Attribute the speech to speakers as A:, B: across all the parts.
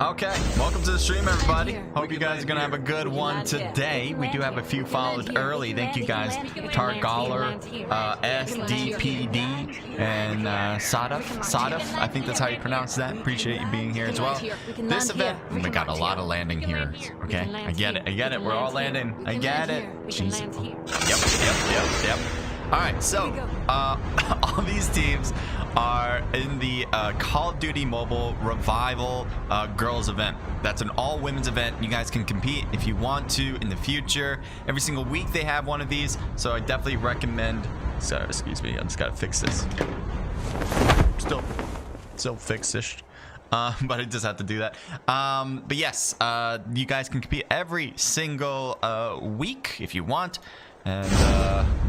A: Okay, welcome to the stream, everybody. Hope you guys are gonna have a good one today. We do have a few followed early. Thank you guys, Targaller, SDPD, and Sadaf. I think that's how you pronounce that. Appreciate you being here as well. This event, we got a lot of landing here. Okay, I get it. We're all landing. I get it. Jeez. Yep. All right, so all these teams are in the Call of Duty Mobile Revival Girls event. That's an all-women's event. You guys can compete if you want to in the future. Every single week they have one of these, so I definitely recommend. Sorry, excuse me, I just gotta fix this. Still fix-ish. But I just have to do that. But yes, you guys can compete every single week if you want. And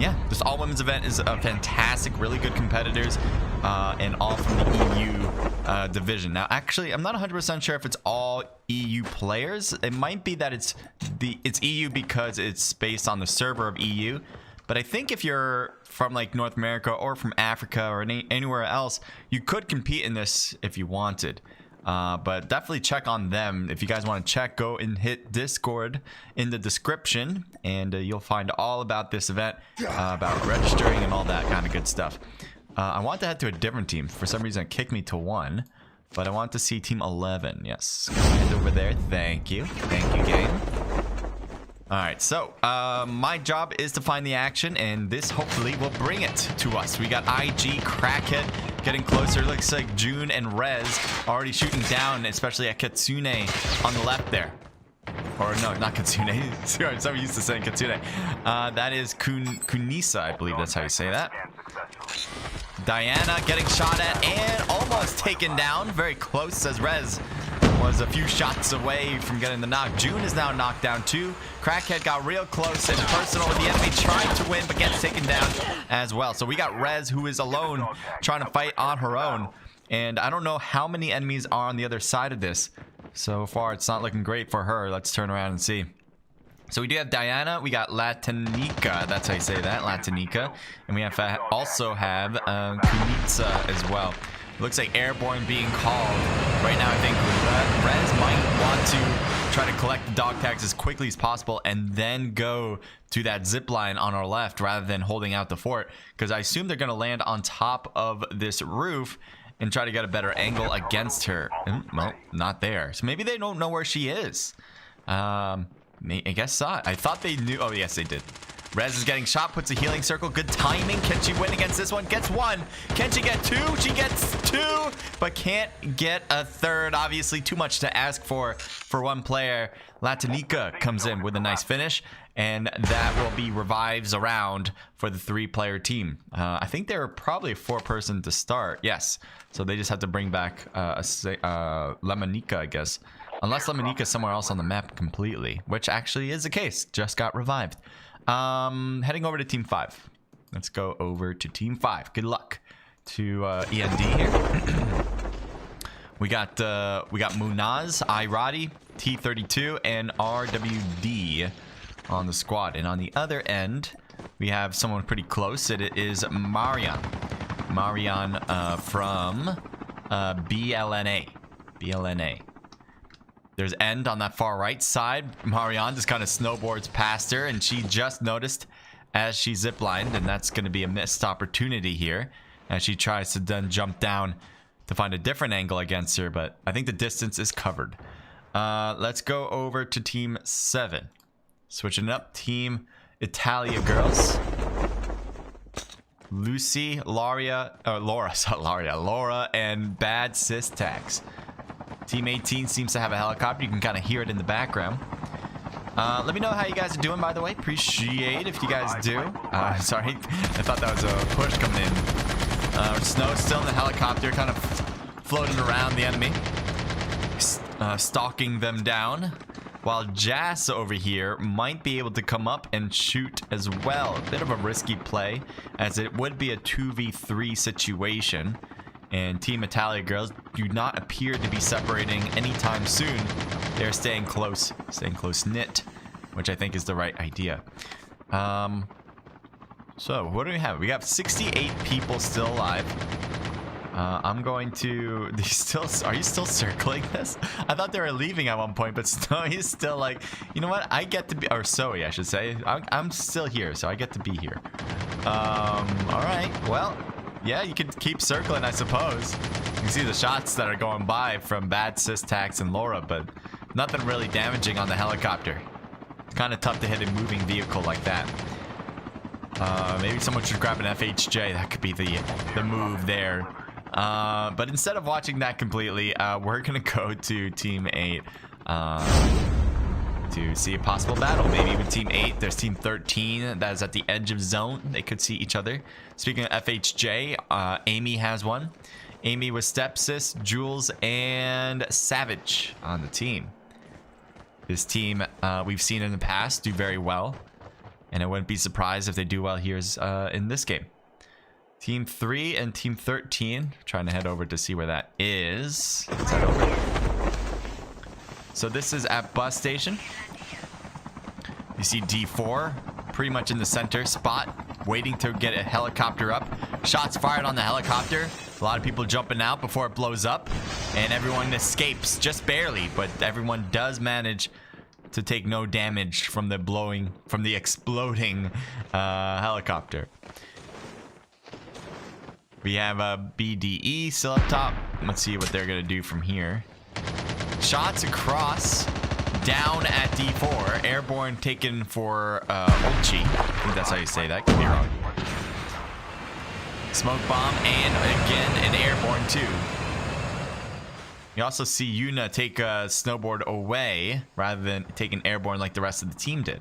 A: yeah, this all women's event is fantastic, really good competitors, and all from the EU division. Now, actually, I'm not 100% sure if it's all EU players. It might be that it's EU because it's based on the server of EU. But I think if you're from like North America or from Africa or anywhere else, you could compete in this if you wanted. But definitely check on them. If you guys want to check, go and hit Discord in the description, and you'll find all about this event, about registering and all that kind of good stuff. I want to head to a different team. For some reason, it kicked me to 1, but I want to see Team 11. Yes, head over there. Thank you, game. All right, so my job is to find the action, and this hopefully will bring it to us. We got IG, Crackhead getting closer. Looks like June and Rez already shooting down, especially at Kitsune on the left there. Or no, not Kitsune. I'm used to saying Kitsune. That is Kunisa, I believe that's how you say that. Diana getting shot at and almost taken down. Very close, says Rez. Was a few shots away from getting the knock. June is now knocked down too. Crackhead got real close and personal with the enemy, trying to win but gets taken down as well. So we got Rez, who is alone trying to fight on her own, and I don't know how many enemies are on the other side of this. So far it's not looking great for her. Let's turn around and see. So we do have Diana, we got Latinica, that's how you say that, Latinica, and we have also have Kunitsa as well. Looks like airborne being called. Right now, I think Rez might want to try to collect the dog tags as quickly as possible and then go to that zip line on our left rather than holding out the fort, because I assume they're going to land on top of this roof and try to get a better angle against her. Well, not there. So maybe they don't know where she is. I guess not. I thought they knew. Oh, yes, they did. Rez is getting shot, puts a healing circle. Good timing. Can she win against this one? Gets 1. Can she get 2? She gets 2, but can't get a 3rd. Obviously, too much to ask for one player. Latinica comes in with a nice finish, and that will be revives around for the 3-player team. I think they were probably a 4-person to start. Yes. So they just have to bring back Lemanica, I guess. Unless Lemanica is somewhere else on the map completely, which actually is the case. Just got revived. Heading over to Team 5. Let's go over to Team 5. Good luck to END here. we got Munaz, Irati, T32, and RWD on the squad. And on the other end, we have someone pretty close. It is Marian. Marian from BLNA. There's End on that far right side. Marianne just kind of snowboards past her, and she just noticed as she ziplined, and that's going to be a missed opportunity here as she tries to then jump down to find a different angle against her, but I think the distance is covered. Let's go over to Team 7. Switching it up, Team Italia girls. Lucy, Laura, and Bad Sis Tax. Team 18 seems to have a helicopter. You can kind of hear it in the background. Let me know how you guys are doing, by the way. Appreciate if you guys do. Sorry, I thought that was a push coming in. Snow still in the helicopter, kind of floating around the enemy, stalking them down. While Jas over here might be able to come up and shoot as well. A bit of a risky play, as it would be a 2v3 situation. And Team Italia girls do not appear to be separating anytime soon. They're staying close knit, which I think is the right idea. So what do we have? We have 68 people still alive. I'm going to... Are you still circling this? I thought they were leaving at one point, but Snowy's still like, you know what? I get to be... Or Zoe, I should say. I'm still here, so I get to be here. All right. Well, yeah, you can keep circling, I suppose. You can see the shots that are going by from Bad, Systax, and Laura, but nothing really damaging on the helicopter. It's kind of tough to hit a moving vehicle like that. Maybe someone should grab an FHJ. That could be the move there. But instead of watching that completely, we're going to go to Team 8 to see a possible battle. Maybe with Team 8, there's Team 13 that is at the edge of zone. They could see each other. Speaking of FHJ, Amy has one. Amy with Stepsis, Jules, and Savage on the team. This team, we've seen in the past do very well. And I wouldn't be surprised if they do well here in this game. Team 3 and Team 13. Trying to head over to see where that is. Let's head over. So this is at bus station. You see D4 pretty much in the center spot, waiting to get a helicopter up. Shots fired on the helicopter. A lot of people jumping out before it blows up. And everyone escapes just barely, but everyone does manage to take no damage from the exploding helicopter. We have a BDE still up top. Let's see what they're gonna do from here. Shots across, down at D4. Airborne taken for Olchi. I think that's how you say that. Could be wrong. Smoke bomb, and again an airborne too. You also see Yuna take a snowboard away rather than take an airborne like the rest of the team did.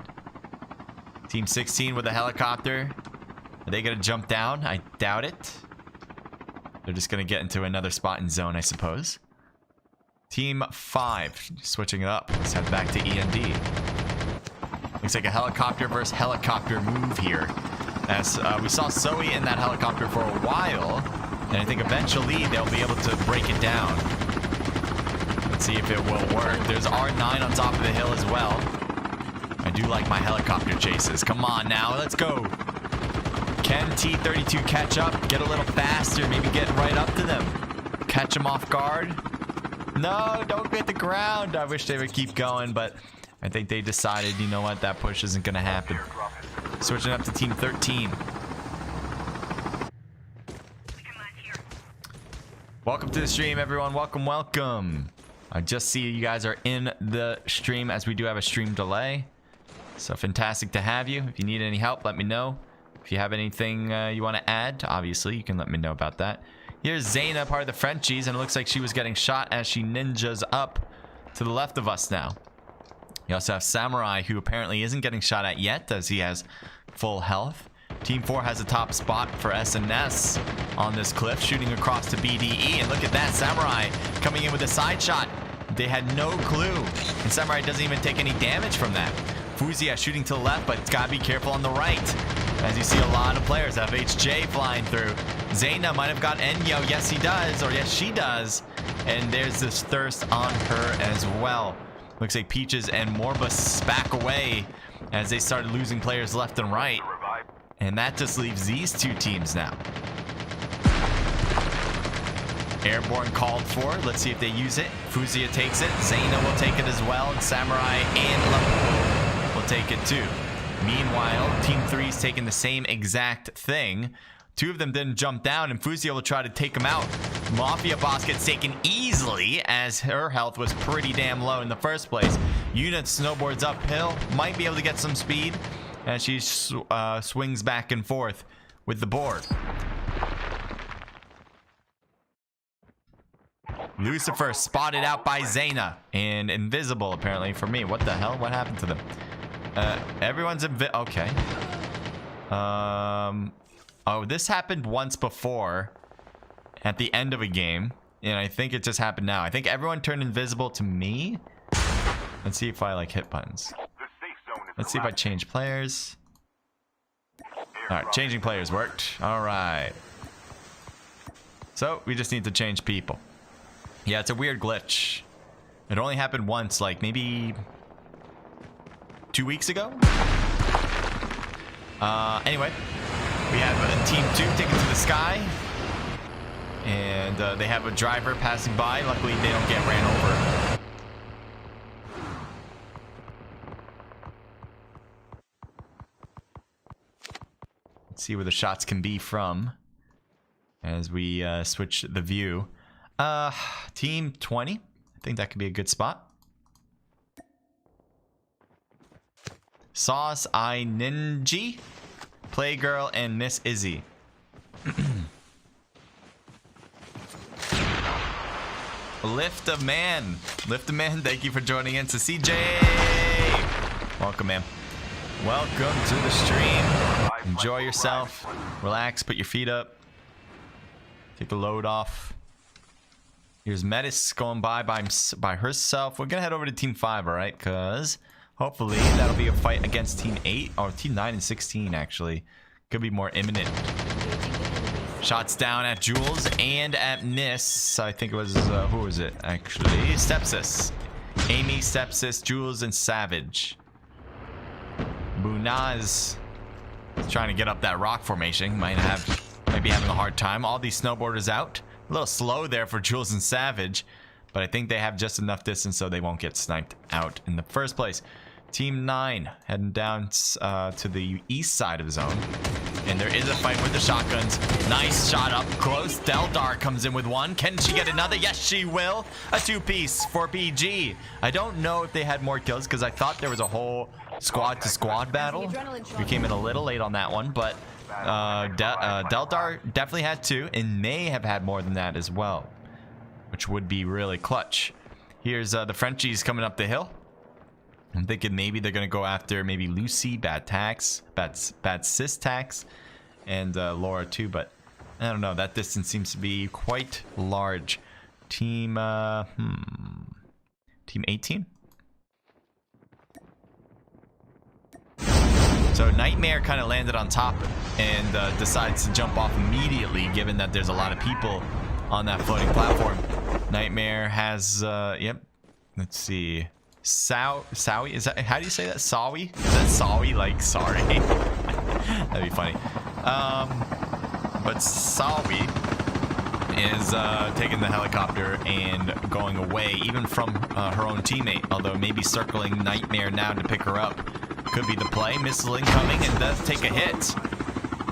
A: Team 16 with a helicopter. Are they gonna jump down? I doubt it. They're just gonna get into another spot in zone, I suppose. Team 5, switching it up. Let's head back to END. Looks like a helicopter versus helicopter move here. As we saw Zoe in that helicopter for a while, and I think eventually they'll be able to break it down. Let's see if it will work. There's R9 on top of the hill as well. I do like my helicopter chases. Come on now, let's go. Can T32 catch up? Get a little faster, maybe get right up to them. Catch them off guard. No, don't hit the ground. I wish they would keep going, but I think they decided, you know what, that push isn't going to happen. Switching up to Team 13. Welcome to the stream, everyone. Welcome, welcome. I just see you guys are in the stream as we do have a stream delay. So fantastic to have you. If you need any help, let me know. If you have anything you want to add, obviously, you can let me know about that. Here's Zaina, part of the Frenchies, and it looks like she was getting shot as she ninjas up to the left of us now. You also have Samurai, who apparently isn't getting shot at yet, as he has full health. Team 4 has a top spot for SNS on this cliff, shooting across to BDE. And look at that, Samurai coming in with a side shot. They had no clue. And Samurai doesn't even take any damage from that. Fuzia shooting to the left, but it's gotta be careful on the right. As you see a lot of players have HJ flying through. Zaina might have got Enyo. Yes, he does. Or yes, she does. And there's this thirst on her as well. Looks like Peaches and Morbus back away as they started losing players left and right. And that just leaves these two teams now. Airborne called for. Let's see if they use it. Fuzia takes it. Zaina will take it as well. And Samurai and Lapu will take it too. Meanwhile, Team 3's taking the same exact thing. Two of them didn't jump down, and Fuzia will try to take them out. Mafia Boss gets taken easily, as her health was pretty damn low in the first place. Unit snowboards uphill, might be able to get some speed, as she swings back and forth with the board. Lucifer spotted out by Zaina, and invisible apparently for me. What the hell? What happened to them? Everyone's okay. Oh, this happened once before at the end of a game, and I think it just happened now. I think everyone turned invisible to me. Let's see if I like hit buttons. Let's see if I change players. All right, changing players worked. All right. So we just need to change people. Yeah, it's a weird glitch. It only happened once, like maybe 2 weeks ago. Anyway, we have Team 2 taken to the sky. And they have a driver passing by. Luckily, they don't get ran over. Let's see where the shots can be from as we switch the view. Team 20. I think that could be a good spot. Sauce, I Ninji, Playgirl, and Miss Izzy. Lift of Man. Lift of Man, thank you for joining in. To CJ. Welcome, man. Welcome to the stream. Enjoy yourself. Relax, put your feet up. Take the load off. Here's Metis going by herself. We're going to head over to Team 5, all right? Because hopefully that'll be a fight against Team 8 or Team 9 and 16, actually. Could be more imminent. Shots down at Jules and at Nis. I think it was, who was it, actually? Stepsis. Amy, Stepsis, Jules, and Savage. Bunaz trying to get up that rock formation. Might be having a hard time. All these snowboarders out. A little slow there for Jules and Savage. But I think they have just enough distance so they won't get sniped out in the first place. Team 9 heading down to the east side of the zone. And there is a fight with the shotguns. Nice shot up close. Deldar comes in with one. Can she get another? Yes, she will. A two-piece for PG. I don't know if they had more kills because I thought there was a whole squad-to-squad battle. We came in a little late on that one, but Deldar definitely had two and may have had more than that as well, which would be really clutch. Here's the Frenchies coming up the hill. I'm thinking maybe they're going to go after maybe Lucy, Bad Sis Tax, and Laura too, but I don't know. That distance seems to be quite large. Team 18? So Nightmare kind of landed on top and decides to jump off immediately, given that there's a lot of people on that floating platform. Nightmare has, yep, let's see. Sowie? Is that, how do you say that? Sowie? Is that Sowie? Like, sorry. That'd be funny. But Sowie is taking the helicopter and going away, even from her own teammate. Although maybe circling Nightmare now to pick her up could be the play. Missile incoming and does take a hit.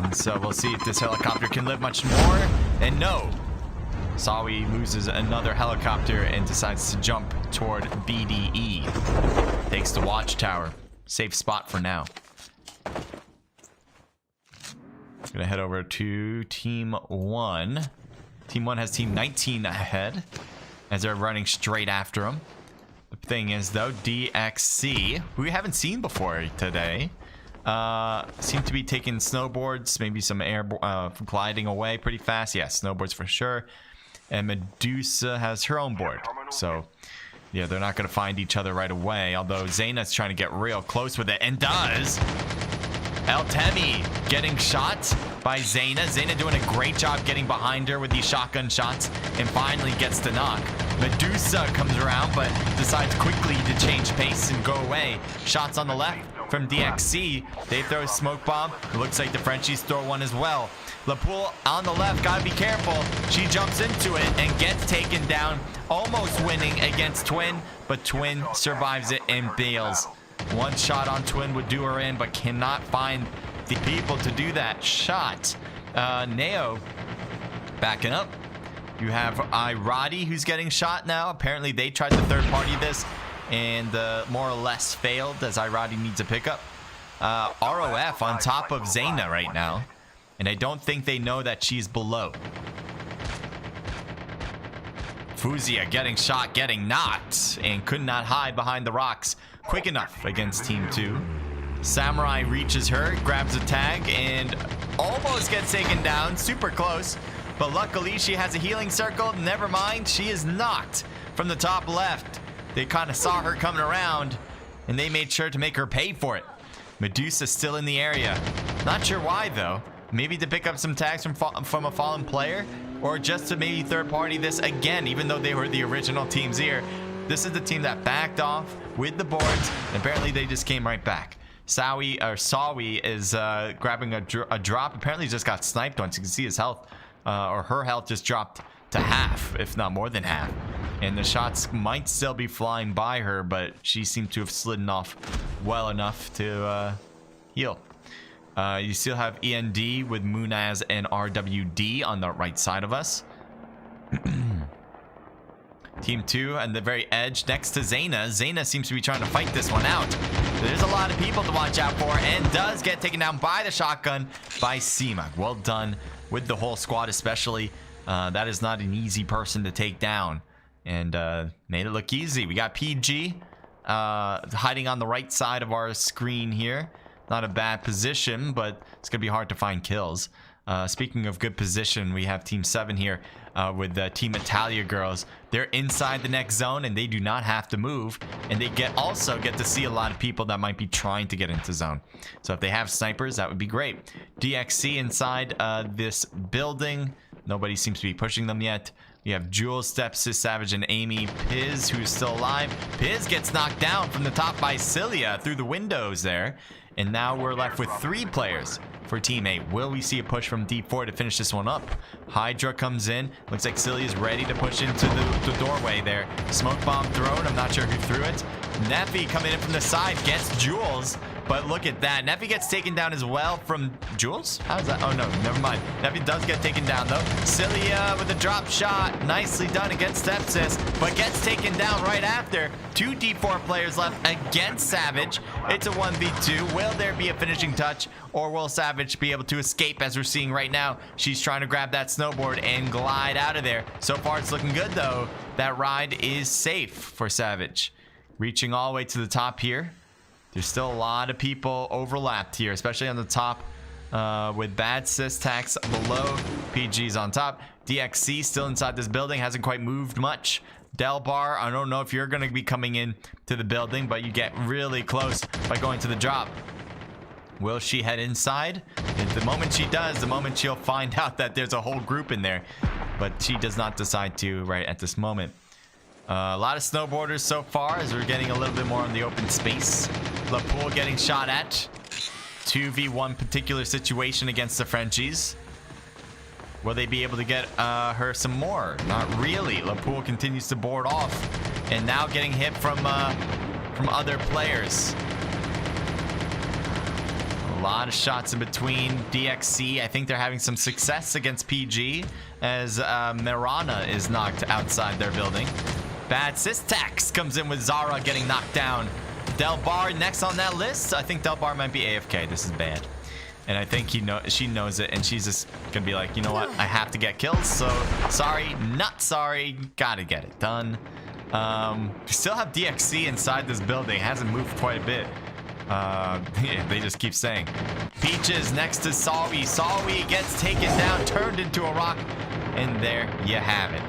A: And so we'll see if this helicopter can live much more. And no. Sawi loses another helicopter and decides to jump toward BDE. Takes the watchtower. Safe spot for now. Gonna head over to Team 1. Team 1 has Team 19 ahead as they're running straight after them. The thing is, though, DXC, who we haven't seen before today, seem to be taking snowboards, maybe some air gliding away pretty fast. Yeah, snowboards for sure. And Medusa has her own board. So, yeah, they're not going to find each other right away. Although Zaina's trying to get real close with it and does. El Temi getting shot by Zaina. Zaina doing a great job getting behind her with these shotgun shots and finally gets the knock. Medusa comes around but decides quickly to change pace and go away. Shots on the left from DXC. They throw a smoke bomb. It looks like the Frenchies throw one as well. Lapoule on the left, gotta be careful. She jumps into it and gets taken down, almost winning against Twin, but Twin survives it and bails. One shot on Twin would do her in, but cannot find the people to do that shot. Neo backing up. You have Iradi who's getting shot now. Apparently they tried to third party this and more or less failed as Iradi needs a pickup. ROF on top of Zaina right now. And I don't think they know that she's below. Fuzia getting shot, getting knocked, and could not hide behind the rocks quick enough against Team 2. Samurai reaches her, grabs a tag, and almost gets taken down. Super close. But luckily, she has a healing circle. Never mind, she is knocked from the top left. They kind of saw her coming around, and they made sure to make her pay for it. Medusa still in the area. Not sure why, though. Maybe to pick up some tags from a fallen player, or just to maybe third party this again, even though they were the original teams here. This is the team that backed off with the boards, and apparently they just came right back. Sawi is grabbing a drop. Apparently he just got sniped once. You can see his health or her health just dropped to half, if not more than half. And the shots might still be flying by her, but she seemed to have slidden off well enough to heal. You still have END with Munaz and RWD on the right side of us. Team 2 and the very edge next to Zaina. Zaina seems to be trying to fight this one out. There's a lot of people to watch out for, and does get taken down by the shotgun by Seema. Well done with the whole squad, especially. That is not an easy person to take down, and made it look easy. We got PG hiding on the right side of our screen here. Not a bad position, but it's gonna be hard to find kills. Speaking of good position, we have Team 7 here with Team Italia girls. They're inside the next zone, and they do not have to move, and they also get to see a lot of people that might be trying to get into zone. So if they have snipers, that would be great. DXC inside this building. Nobody seems to be pushing them yet. We have Jules, Stepsis, Savage, and Amy. Piz, who's still alive. Piz gets knocked down from the top by Cilia through the windows there. And now we're left with 3 players for Team 8. Will we see a push from D4 to finish this one up? Hydra comes in. Looks like Cilia's ready to push into the doorway there. Smoke bomb thrown. I'm not sure who threw it. Neffy coming in from the side gets Jules. But look at that. Neffy gets taken down as well from Jules? How's that? Oh, no. Never mind. Neffy does get taken down, though. Cilia with a drop shot. Nicely done against Stepsis, but gets taken down right after. 2 D4 players left against Savage. It's a 1v2. Will there be a finishing touch, or will Savage be able to escape as we're seeing right now? She's trying to grab that snowboard and glide out of there. So far, it's looking good, though. That ride is safe for Savage. Reaching all the way to the top here. There's still a lot of people overlapped here, especially on the top with Bad Sis Tax below. PG's on top. DXC still inside this building, hasn't quite moved much. Delbar, I don't know if you're going to be coming in to the building, but you get really close by going to the drop. Will she head inside? And the moment she does, the moment she'll find out that there's a whole group in there. But she does not decide to right at this moment. A lot of snowboarders so far as we're getting a little bit more on the open space. LaPool getting shot at. 2v1 particular situation against the Frenchies. Will they be able to get her some more? Not really. LaPool continues to board off. And now getting hit from other players. A lot of shots in between. DXC, I think they're having some success against PG as Mirana is knocked outside their building. Bad Sistax comes in with Zara getting knocked down. Delbar next on that list. I think Delbar might be AFK. This is bad. And I think she knows it, and she's just gonna be like, you know what? I have to get kills, so sorry, not sorry. Gotta get it done. We still have DXC inside this building. Hasn't moved quite a bit. Yeah, they just keep saying. Peaches next to Sawi. Sawi gets taken down, turned into a rock, and there you have it.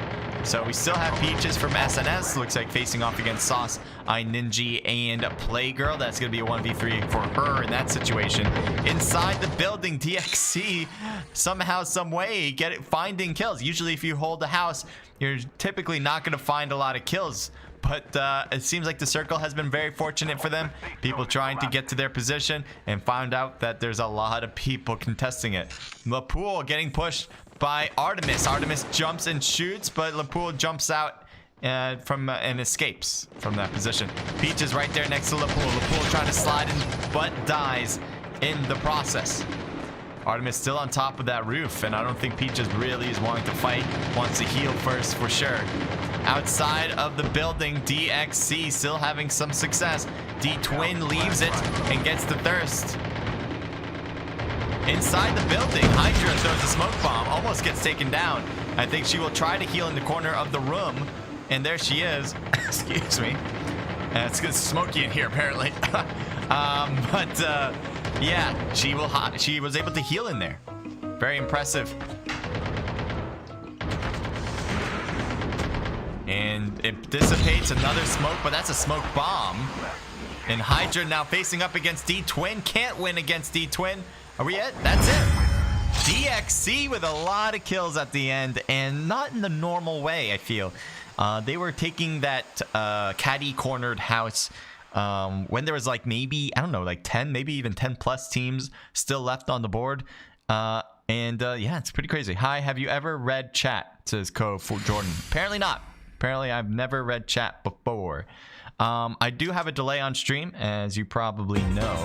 A: So we still have Peaches from SNS. Looks like facing off against Sauce, iNinja, and Playgirl. That's going to be a 1v3 for her in that situation. Inside the building, DXC somehow, some way, finding kills. Usually if you hold the house, you're typically not going to find a lot of kills. But it seems like the circle has been very fortunate for them. People trying to get to their position and found out that there's a lot of people contesting it. LaPool getting pushed by Artemis. Artemis jumps and shoots, but LaPool jumps out and escapes from that position. Peach is right there next to LaPool. LaPool trying to slide in, but dies in the process. Artemis still on top of that roof, and I don't think Peaches really is wanting to fight. Wants to heal first for sure. Outside of the building, DXC still having some success. D-Twin leaves it and gets the thirst. Inside the building, Hydra throws a smoke bomb, almost gets taken down. I think she will try to heal in the corner of the room, and there she is. Excuse me. It's smoky in here apparently. Yeah, she was able to heal in there. Very impressive. And it dissipates another smoke, but that's a smoke bomb. And Hydra now facing up against D-Twin. Can't win against D-Twin. Are we it? That's it. DXC with a lot of kills at the end, and not in the normal way, I feel. They were taking that caddy cornered house when there was like maybe, I don't know, like 10, maybe even 10 plus teams still left on the board. And yeah, it's pretty crazy. Hi, have you ever read chat? Says Co for Jordan. Apparently not. Apparently I've never read chat before. I do have a delay on stream, as you probably know,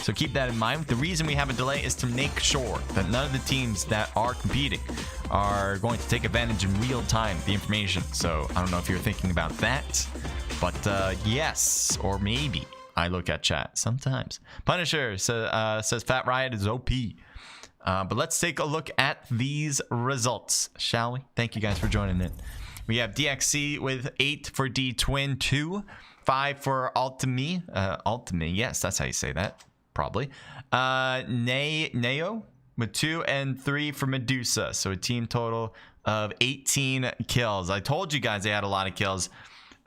A: so keep that in mind. The reason we have a delay is to make sure that none of the teams that are competing are going to take advantage in real time of the information. So I don't know if you're thinking about that, but yes, or maybe I look at chat sometimes. Punisher says Fat Riot is OP. But let's take a look at these results, shall we? Thank you guys for joining in. We have DXC with 8 for D Twin 2, 5 for Ultimi. Ultimi, yes, that's how you say that, probably. Neo with 2 and 3 for Medusa. So a team total of 18 kills. I told you guys they had a lot of kills.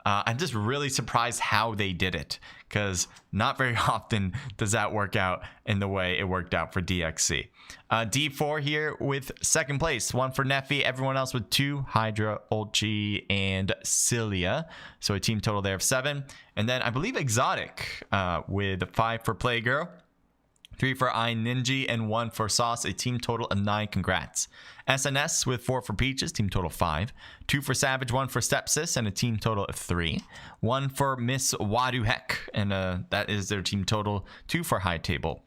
A: I'm just really surprised how they did it, because not very often does that work out in the way it worked out for DXC. D4 here with second place, 1 for Neffy, everyone else with 2, Hydra, Ulchi, and Cilia. So a team total there of 7. And then I believe Exotic with 5 for Playgirl, 3 for iNinja, and 1 for Sauce, a team total of 9. Congrats. SNS with 4 for Peaches, team total 5. 2 for Savage, 1 for Stepsis, and a team total of 3. 1 for Miss Wadu Heck, and that is their team total. 2 for High Table.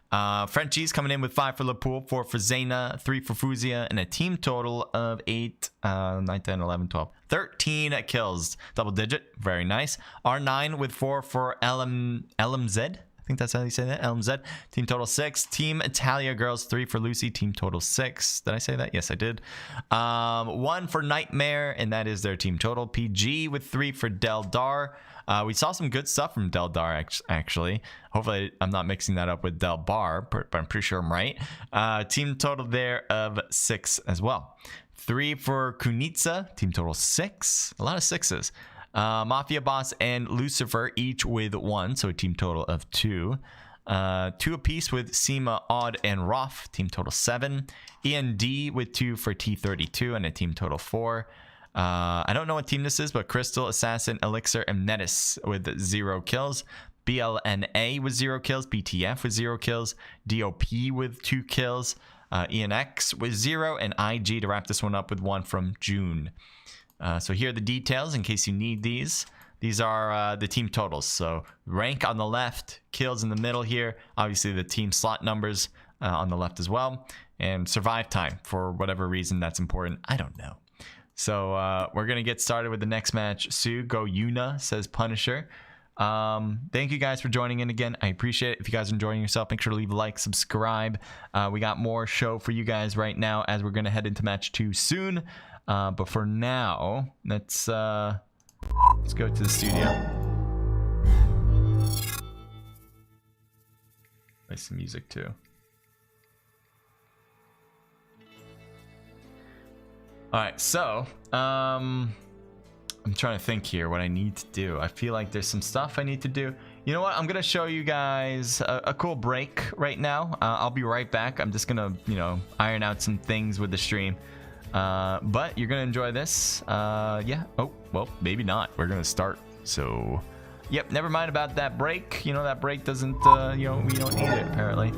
A: Frenchies coming in with 5 for Lapool, 4 for Zayna, 3 for Fuzia, and a team total of 8, 9, 10, 11, 12, 13 kills. Double digit. Very nice. R9 with 4 for LMZ. I think that's how you say that. LMZ. Team total 6. Team Italia Girls 3 for Lucy. Team total 6. Did I say that? Yes, I did. 1 for Nightmare, and that is their team total. PG with 3 for Del Dar. We saw some good stuff from Del Dar, actually. Hopefully, I'm not mixing that up with Del Bar, but I'm pretty sure I'm right. Team total there of 6 as well. 3 for Kunitsa. Team total 6. A lot of 6s. Mafia Boss and Lucifer each with 1, so a team total of 2. 2 apiece with Seema, Odd, and Roth, team total 7. END with 2 for T32 and a team total 4. I don't know what team this is, but Crystal, Assassin, Elixir, and Metis with 0 kills. BLNA with 0 kills. BTF with 0 kills. DOP with 2 kills. ENX with 0. And IG to wrap this one up with 1 from June. So here are the details in case you need these. These are the team totals. So rank on the left, kills in the middle here. Obviously the team slot numbers on the left as well. And survive time for whatever reason that's important. I don't know. So we're going to get started with the next match. Sue, go Yuna, says Punisher. Thank you guys for joining in again. I appreciate it. If you guys are enjoying yourself, make sure to leave a like, subscribe. We got more show for you guys right now as we're going to head into match 2 soon. But for now, let's go to the studio. Play some music too. All right, so I'm trying to think here what I need to do. I feel like there's some stuff I need to do. You know what? I'm gonna show you guys a cool break right now. I'll be right back. I'm just gonna, iron out some things with the stream. But you're gonna enjoy this. Yeah. Oh, well, maybe not. We're gonna start. So, yep. Never mind about that break. That break doesn't. We don't need it apparently.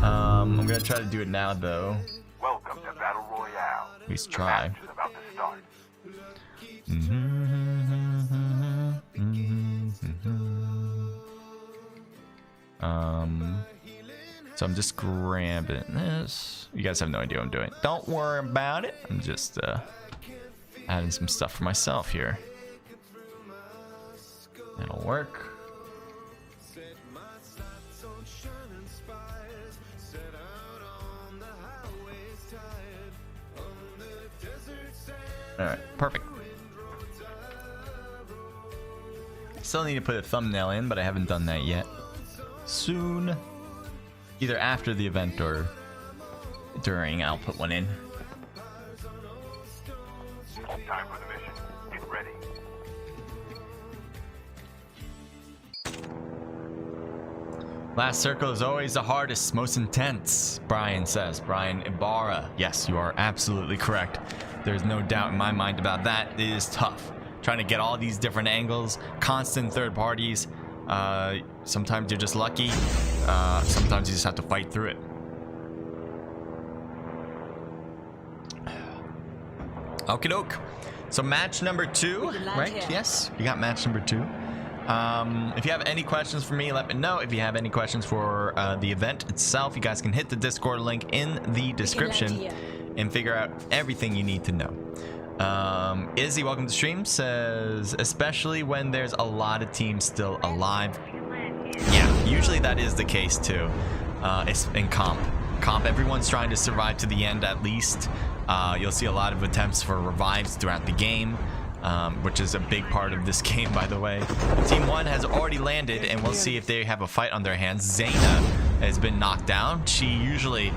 A: I'm gonna try to do it now though.
B: Welcome to Battle Royale.
A: At least try.
B: The match is about to start.
A: So I'm just grabbing this. You guys have no idea what I'm doing. Don't worry about it. I'm just adding some stuff for myself here. That'll work. All right, perfect. Still need to put a thumbnail in, but I haven't done that yet. Soon. Either after the event or during, I'll put one in.
B: Time for the mission. Get ready.
A: Last circle is always the hardest, most intense, Brian says. Brian Ibarra. Yes, you are absolutely correct. There's no doubt in my mind about that. It is tough. Trying to get all these different angles, constant third parties. Sometimes you're just lucky. Sometimes you just have to fight through it. Okie doke. So match number 2, right?
C: Here.
A: Yes, you got match number 2. If you have any questions for me, let me know. If you have any questions for the event itself, you guys can hit the Discord link in the description and figure out everything you need to know. Izzy, welcome to stream, says, especially when there's a lot of teams still alive. Yeah, usually that is the case too. It's in comp, everyone's trying to survive to the end at least. You'll see a lot of attempts for revives throughout the game, which is a big part of this game, by the way. Team 1 has already landed, and we'll see if they have a fight on their hands. Zaina has been knocked down. She usually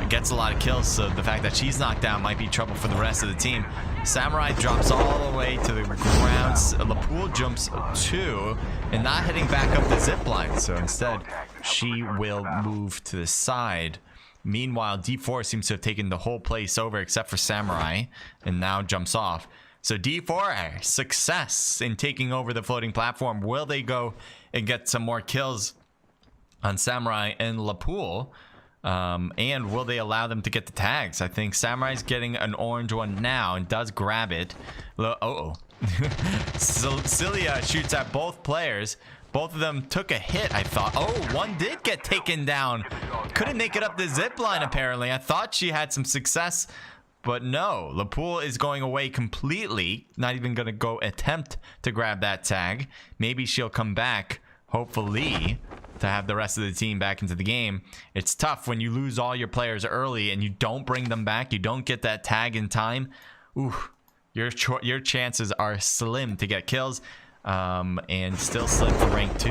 A: gets a lot of kills, so the fact that she's knocked down might be trouble for the rest of the team. Samurai drops all the way to the ground. Lapool jumps 2 and not heading back up the zip line, so instead she will move to the side. Meanwhile, D4 seems to have taken the whole place over except for Samurai and now jumps off. So D4, success in taking over the floating platform. Will they go and get some more kills on Samurai and Lapool? And will they allow them to get the tags? I think Samurai's getting an orange one now and does grab it. Cilia shoots at both players. Both of them took a hit, I thought. Oh, one did get taken down. Couldn't make it up the zip line, apparently. I thought she had some success, but no. Lapool is going away completely. Not even going to go attempt to grab that tag. Maybe she'll come back, hopefully, to have the rest of the team back into the game. It's tough when you lose all your players early and you don't bring them back. You don't get that tag in time. Ooh, your chances are slim to get kills. And still slim for rank 2.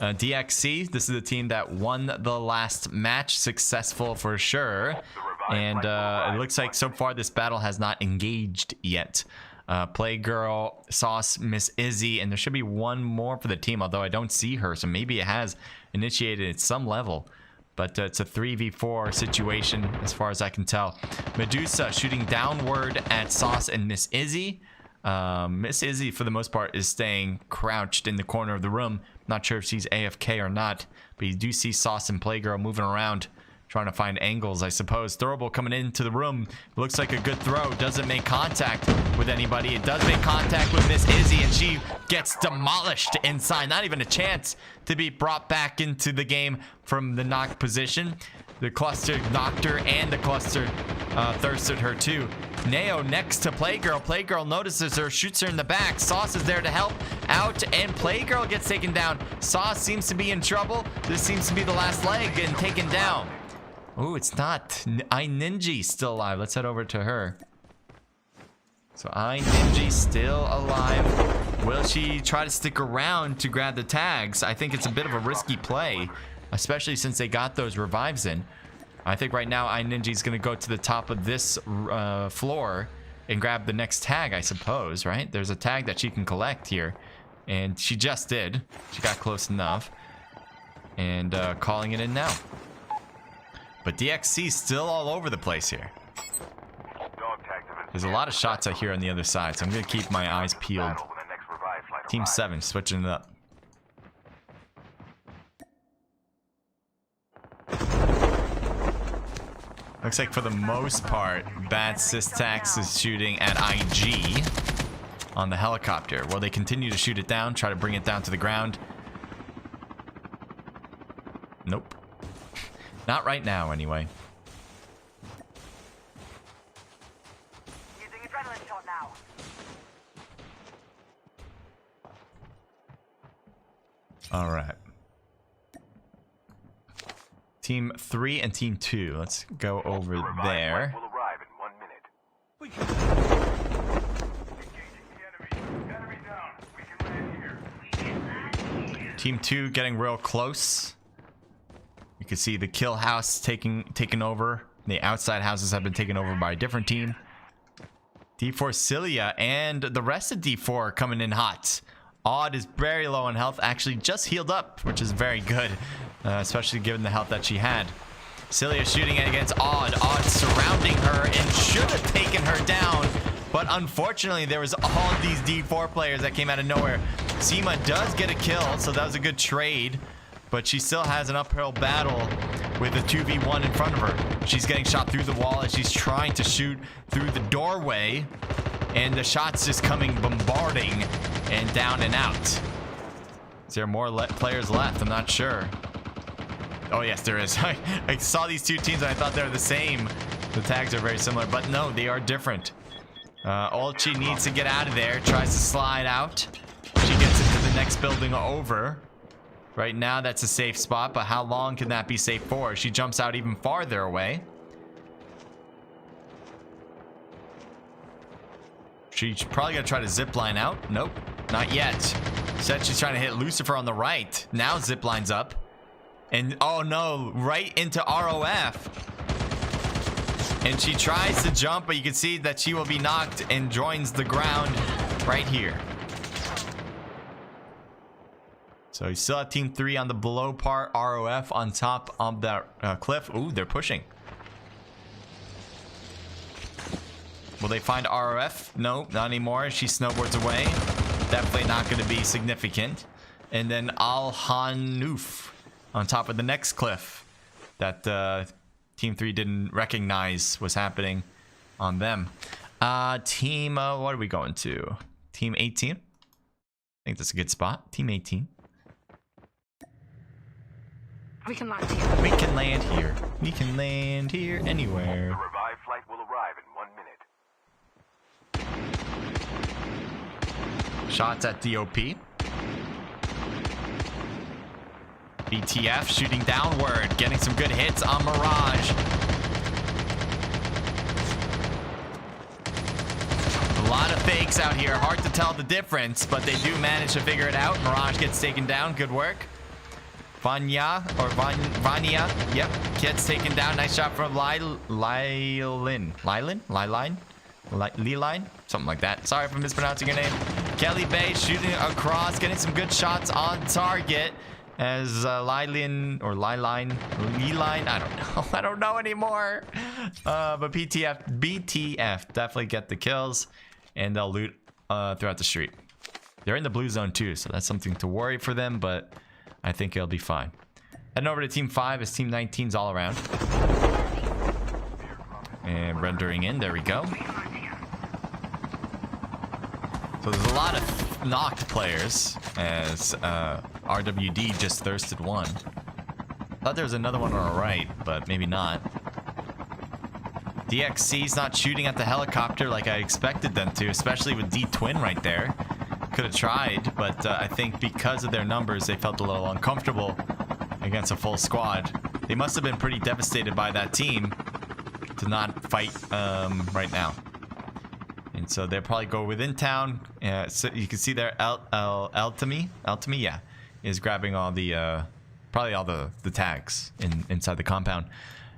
A: DXC, this is the team that won the last match, successful for sure. And it looks like so far this battle has not engaged yet. Playgirl, Sauce, Miss Izzy, and there should be one more for the team, although I don't see her, so maybe it has initiated at some level. But it's a 3v4 situation as far as I can tell. Medusa shooting downward at Sauce and Miss Izzy. Miss Izzy, for the most part, is staying crouched in the corner of the room. Not sure if she's AFK or not, but you do see Sauce and Playgirl moving around, trying to find angles, I suppose. Throwable coming into the room. Looks like a good throw. Doesn't make contact with anybody. It does make contact with Miss Izzy, and she gets demolished inside. Not even a chance to be brought back into the game from the knock position. The cluster knocked her, and the cluster thirsted her too. Neo next to Playgirl. Playgirl notices her, shoots her in the back. Sauce is there to help out, and Playgirl gets taken down. Sauce seems to be in trouble. This seems to be the last leg and taken down. Oh, it's not. Ninja still alive. Let's head over to her. So Ninja still alive. Will she try to stick around to grab the tags? I think it's a bit of a risky play, especially since they got those revives in. I think right now Ninja's going to go to the top of this floor and grab the next tag, I suppose, right? There's a tag that she can collect here, and she just did. She got close enough, and calling it in now. But DXC still all over the place here. There's a lot of shots I hear on the other side, so I'm going to keep my eyes peeled. Team 7 switching it up. Looks like for the most part, Bad Systax is shooting at IG on the helicopter. Will they continue to shoot it down, try to bring it down to the ground? Nope. Not right now, anyway.
C: Using adrenaline shot now.
A: All right. Team 3 and Team 2. Let's go over there.
B: Will arrive in 1 minute. Engaging the enemy. Enemy down. We can land here.
A: Team 2 getting real close. You can see the kill house taken over. The outside houses have been taken over by a different team. D4 Cilia and the rest of D4 coming in hot. Odd is very low on health, actually just healed up, which is very good, especially given the health that she had. Cilia shooting against Odd. Odd surrounding her and should have taken her down, but unfortunately there was all of these D4 players that came out of nowhere. Seema does get a kill, so that was a good trade. but she still has an uphill battle with a 2v1 in front of her. She's getting shot through the wall as she's trying to shoot through the doorway, and the shots just coming bombarding and down and out. Is there more players left? I'm not sure. Oh yes, there is. I saw these two teams and I thought they were the same. The tags are very similar, but no, they are different. Olchi needs to get out of there, tries to slide out. She gets into the next building over. Right now, that's a safe spot, but how long can that be safe for? She jumps out even farther away. She's probably gonna try to zip line out. Nope, not yet. Said she's trying to hit Lucifer on the right. Now zip lines up. And oh no, right into ROF. And she tries to jump, but you can see that she will be knocked and joins the ground right here. So you still have Team 3 on the below part, ROF on top of that cliff. Ooh, they're pushing. Will they find ROF? No, not anymore. She snowboards away. Definitely not going to be significant. And then Al Hanouf on top of the next cliff that Team 3 didn't recognize was happening on them. Team, what are we going to? Team 18? I think that's a good spot. Team 18.
C: We can land here.
A: We can land here. We can land here anywhere.
B: The revived flight will arrive in 1 minute.
A: Shots at DOP. BTF shooting downward, getting some good hits on Mirage. A lot of fakes out here. Hard to tell the difference, but they do manage to figure it out. Mirage gets taken down. Good work. Vanya, yep, gets taken down. Nice shot from Liline, something like that. Sorry if I'm mispronouncing your name. Kelly Bay shooting across, getting some good shots on target as Liline, I don't know anymore. But BTF definitely get the kills, and they'll loot throughout the street. They're in the blue zone too, so that's something to worry for them, but I think it'll be fine. Heading over to Team 5 as Team 19's all around. And rendering in. There we go. So there's a lot of knocked players as RWD just thirsted one. Thought there was another one on our right, but maybe not. DXC's not shooting at the helicopter like I expected them to, especially with D-Twin right there. Could have tried, but I think because of their numbers, they felt a little uncomfortable against a full squad. They must have been pretty devastated by that team to not fight right now. And so they'll probably go within town. So you can see there, Altamy, yeah, is grabbing all the, probably all the tags inside the compound.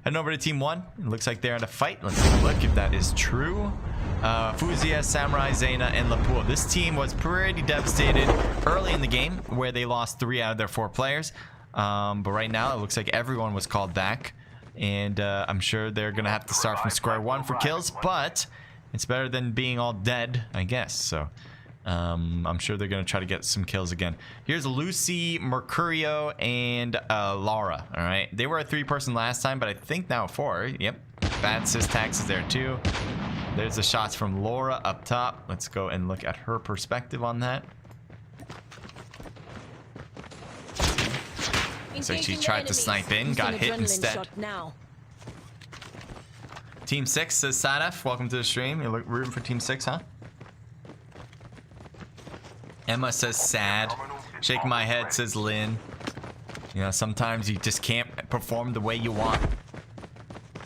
A: Heading over to Team 1. It looks like they're in a fight. Let's take a look if that is true. Fuzia, Samurai, Zayna, and Lapua. This team was pretty devastated early in the game where they lost 3 out of their 4 players. But right now it looks like everyone was called back. And I'm sure they're going to have to start from square one for kills. But it's better than being all dead, I guess. So I'm sure they're going to try to get some kills again. Here's Lucy, Mercurio, and Laura. All right. They were a 3-person last time, but I think now 4. Yep. Bad Systax is there too. There's the shots from Laura up top. Let's go and look at her perspective on that. So she tried to snipe in, got hit instead. Team 6 says Sadaf, welcome to the stream. You're rooting for Team 6, huh? Emma says sad. Shaking my head says Lynn. You know, sometimes you just can't perform the way you want.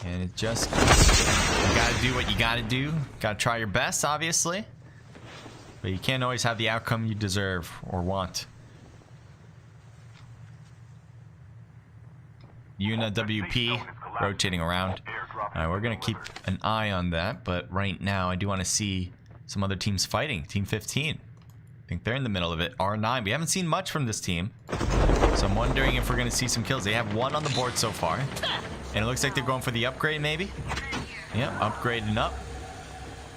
A: And it just, you gotta do what you gotta do. Gotta try your best, obviously. But you can't always have the outcome you deserve or want. Yuna WP rotating around. Alright, we're gonna keep an eye on that. But right now, I do want to see some other teams fighting. Team 15. I think they're in the middle of it. R9. We haven't seen much from this team. So I'm wondering if we're gonna see some kills. They have 1 on the board so far. And it looks like they're going for the upgrade, maybe? Yeah, upgrading up.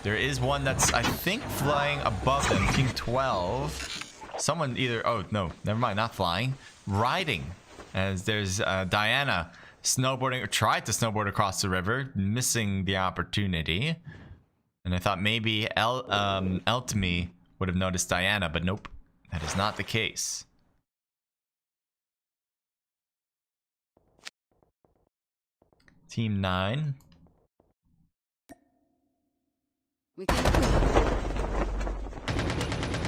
A: There is one that's, I think, flying above them. Team 12. Someone either... Oh, no. Never mind. Not flying. Riding. as there's Diana snowboarding, or tried to snowboard across the river, missing the opportunity. And I thought maybe Eltemy would have noticed Diana, but nope, that is not the case. Team 9.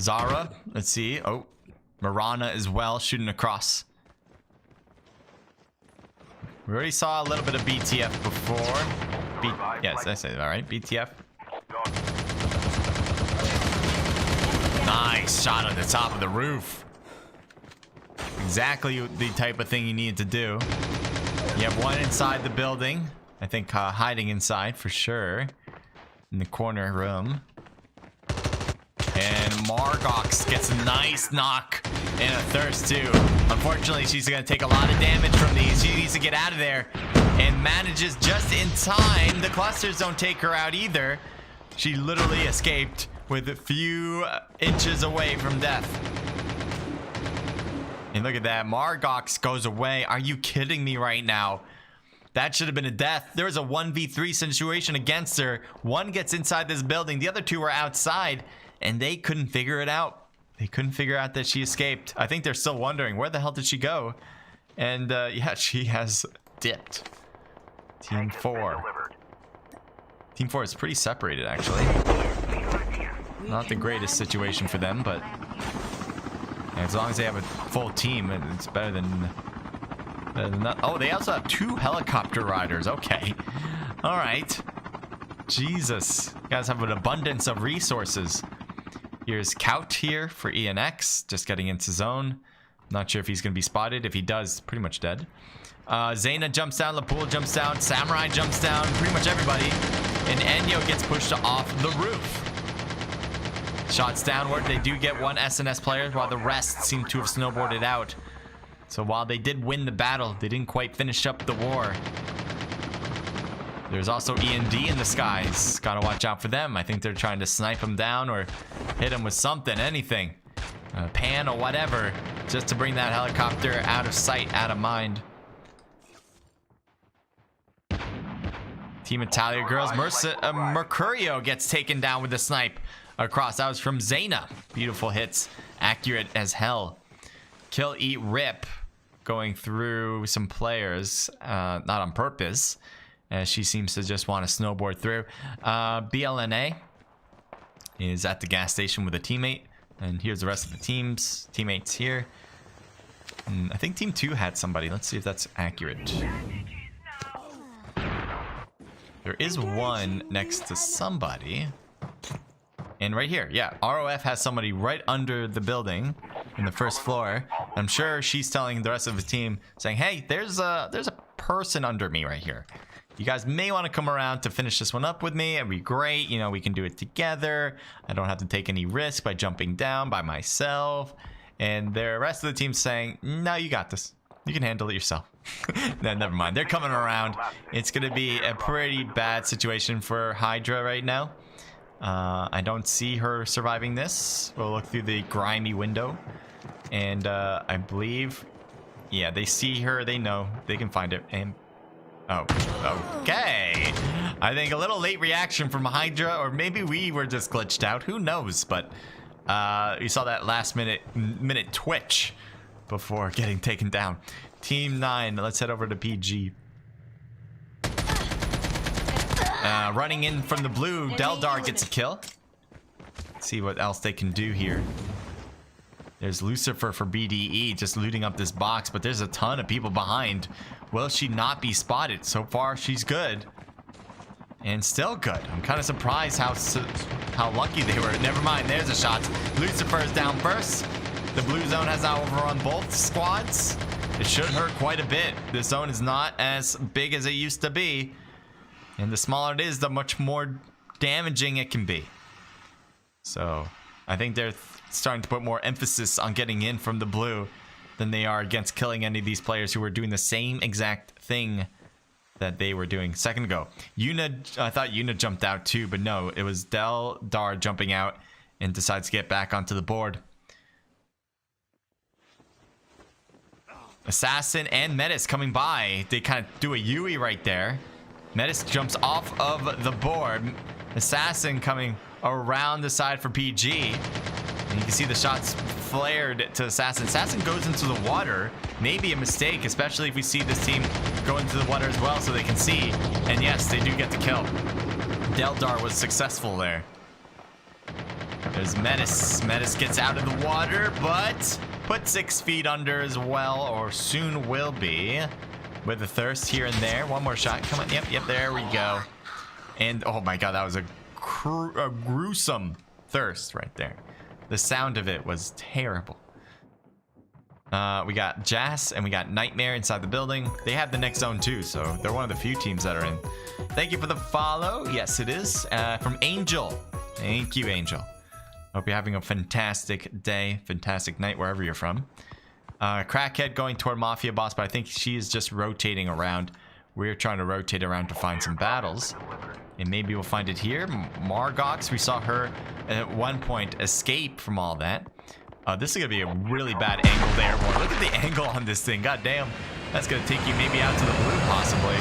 A: Zara, let's see. Oh, Marana as well, shooting across. We already saw a little bit of BTF before. Yes, I say that right. BTF. Nice shot on the top of the roof. Exactly the type of thing you need to do. You have one inside the building. I think hiding inside for sure. In the corner room. And Margox gets a nice knock and a thirst too. Unfortunately, she's going to take a lot of damage from these. She needs to get out of there and manages just in time. The clusters don't take her out either. She literally escaped with a few inches away from death. And look at that. Margox goes away. Are you kidding me right now? That should have been a death. There was a 1v3 situation against her. One gets inside this building. The other two were outside. And they couldn't figure it out. They couldn't figure out that she escaped. I think they're still wondering, where the hell did she go? And yeah, she has dipped. Team 4. Team 4 is pretty separated, actually. Not the greatest situation for them, but as long as they have a full team, it's better than that. Oh, they also have 2 helicopter riders. Okay. All right. Jesus. You guys have an abundance of resources. Here's Kaut here for ENX, just getting into zone. Not sure if he's going to be spotted. If he does, pretty much dead. Zaina jumps down, Lapool jumps down, Samurai jumps down, pretty much everybody. And Enyo gets pushed off the roof. Shots downward. They do get one SNS player, while the rest seem to have snowboarded out. So while they did win the battle, they didn't quite finish up the war. There's also E&D in the skies. Gotta watch out for them. I think they're trying to snipe him down or hit him with something, anything. A pan or whatever, just to bring that helicopter out of sight, out of mind. Team Italia girls. Mercurio gets taken down with a snipe across. That was from Zaina. Beautiful hits. Accurate as hell. Kill, eat, rip. Going through some players. Not on purpose. As she seems to just want to snowboard through. BLNA is at the gas station with a teammate. And here's the rest of the teammates here. And I think team 2 had somebody. Let's see if that's accurate. There is one next to somebody. And right here, yeah, ROF has somebody right under the building in the first floor. I'm sure she's telling the rest of the team, saying, hey, there's a person under me right here. You guys may want to come around to finish this one up with me. It'd be great. You know, we can do it together. I don't have to take any risk by jumping down by myself. And the rest of the team's saying, no, you got this. You can handle it yourself. No, never mind. They're coming around. It's going to be a pretty bad situation for Hydra right now. I don't see her surviving this. We'll look through the grimy window. And I believe, yeah, they see her. They know. They can find it. And oh, okay. I think a little late reaction from Hydra, or maybe we were just glitched out. Who knows? But you saw that last minute twitch before getting taken down. Team 9, let's head over to PG. Running in from the blue, Deldar gets a kill. Let's see what else they can do here. There's Lucifer for BDE just looting up this box, but there's a ton of people behind. Will she not be spotted? So far, she's good. And still good. I'm kind of surprised how lucky they were. Never mind, there's a shot. Lucifer's down first. The blue zone has now overrun both squads. It should hurt quite a bit. This zone is not as big as it used to be. And the smaller it is, the much more damaging it can be. So, I think they're starting to put more emphasis on getting in from the blue than they are against killing any of these players who were doing the same exact thing that they were doing. Second go. Yuna, I thought Yuna jumped out too, but no, it was Deldar jumping out and decides to get back onto the board. Assassin and Metis coming by. They kind of do a Yui right there. Metis jumps off of the board. Assassin coming around the side for PG. And you can see the shots flared to Assassin. Assassin goes into the water. Maybe a mistake, especially if we see this team go into the water as well so they can see. And yes, they do get the kill. Deldar was successful there. There's Metis. Metis gets out of the water, but put 6 feet under as well, or soon will be. With the thirst here and there. One more shot. Come on. Yep, there we go. And oh my god, that was a gruesome thirst right there. The sound of it was terrible. We got Jas and we got Nightmare inside the building. They have the next zone too, so they're one of the few teams that are in. Thank you for the follow. Yes, it is. From Angel. Thank you, Angel. Hope you're having a fantastic day, fantastic night, wherever you're from. Crackhead going toward Mafia Boss, but I think she is just rotating around. We're trying to rotate around to find some battles. And maybe we'll find it here. Margox, we saw her at one point escape from all that. This is going to be a really bad angle there. Boy, look at the angle on this thing. God damn. That's going to take you maybe out to the blue, possibly.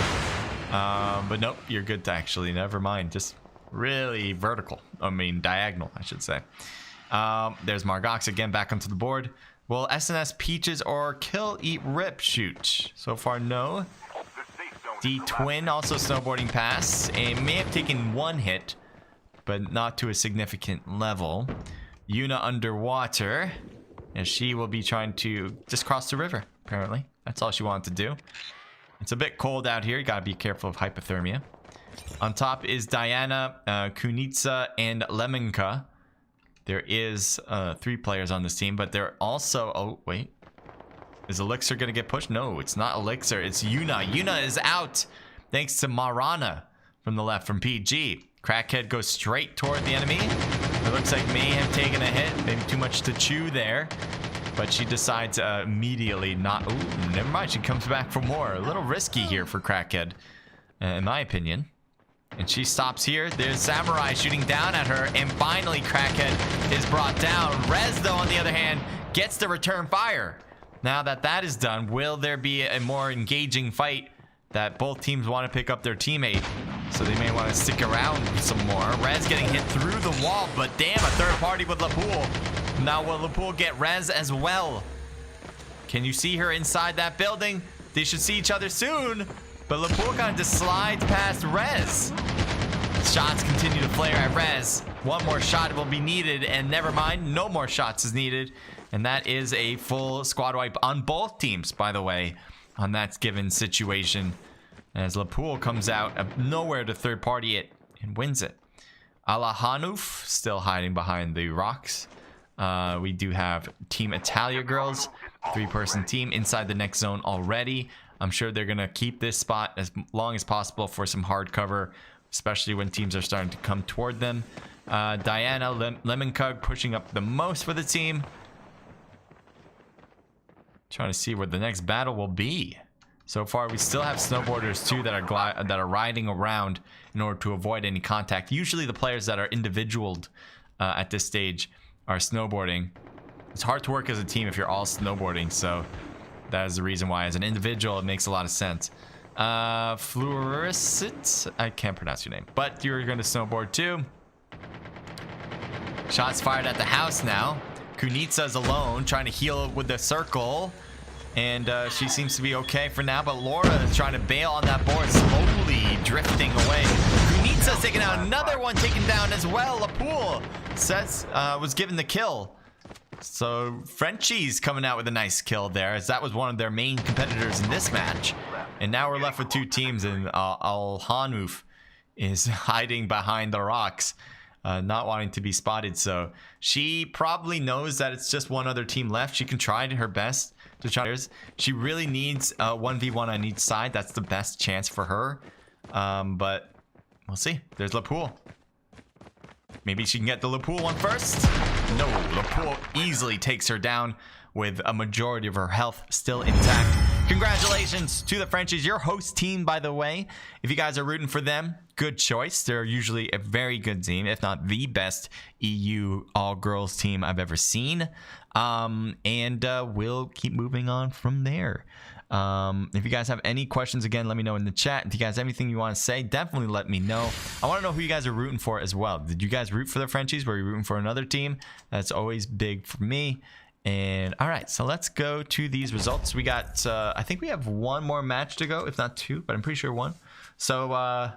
A: But nope, you're good to actually. Never mind. Just really vertical. I mean, diagonal, I should say. There's Margox again back onto the board. Will SNS Peaches or Kill, Eat, Rip shoot? So far, no. D-Twin also snowboarding past. And may have taken 1 hit, but not to a significant level. Yuna underwater. And she will be trying to just cross the river, apparently. That's all she wanted to do. It's a bit cold out here. You gotta be careful of hypothermia. On top is Diana, Kunitsa, and Lemonka. There is 3 players on this team, but they're also... Oh, wait. Is Elixir going to get pushed? No, it's not Elixir. It's Yuna. Yuna is out thanks to Marana from the left from PG. Crackhead goes straight toward the enemy. It looks like may have taken a hit. Maybe too much to chew there. But she decides immediately not... Ooh, never mind. She comes back for more. A little risky here for Crackhead, in my opinion. And she stops here. There's Samurai shooting down at her. And finally, Crackhead is brought down. Rez, though, on the other hand, gets the return fire. Now that that is done, will there be a more engaging fight that both teams want to pick up their teammate? So they may want to stick around some more. Rez getting hit through the wall, but damn, a third party with Lapool. Now will Lapool get Rez as well? Can you see her inside that building? They should see each other soon. But Lapool kind of just slides past Rez. Shots continue to flare at Rez. One more shot will be needed, and never mind, no more shots is needed. And that is a full squad wipe on both teams, by the way, on that given situation. As Lapool comes out of nowhere to third party it and wins it. Alahanuf still hiding behind the rocks. We do have Team Italia girls, 3-person team inside the next zone already. I'm sure they're going to keep this spot as long as possible for some hard cover, especially when teams are starting to come toward them. Diana, Lemoncug pushing up the most for the team. Trying to see where the next battle will be. So far, we still have snowboarders too that are riding around in order to avoid any contact. Usually the players that are individualed at this stage are snowboarding. It's hard to work as a team if you're all snowboarding, so that is the reason why as an individual it makes a lot of sense. Fluorescent, I can't pronounce your name, but you're going to snowboard too. Shots fired at the house now. Kunitsa is alone, trying to heal with the circle. And she seems to be okay for now, but Laura is trying to bail on that board, slowly drifting away. Kunitsa's taking out another one, taken down as well. Lapool says was given the kill. So Frenchie's coming out with a nice kill there, as that was one of their main competitors in this match. And now we're left with 2 teams, and Al-Hanuf is hiding behind the rocks, not wanting to be spotted. So she probably knows that it's just one other team left. She can try her best to try. She really needs 1v1 on each side. That's the best chance for her. But we'll see. There's Lapool. Maybe she can get the Lapool one first. No, Lapool easily takes her down with a majority of her health still intact. Congratulations to the Frenchies, your host team, by the way. If you guys are rooting for them, good choice. They're usually a very good team, if not the best EU all-girls team I've ever seen. We'll keep moving on from there. If you guys have any questions, again, let me know in the chat. If you guys have anything you want to say, definitely let me know. I want to know who you guys are rooting for as well. Did you guys root for the Frenchies? Were you rooting for another team? That's always big for me. And all right, so let's go to these results. We got I think we have one more match to go, if not two, but I'm pretty sure one. So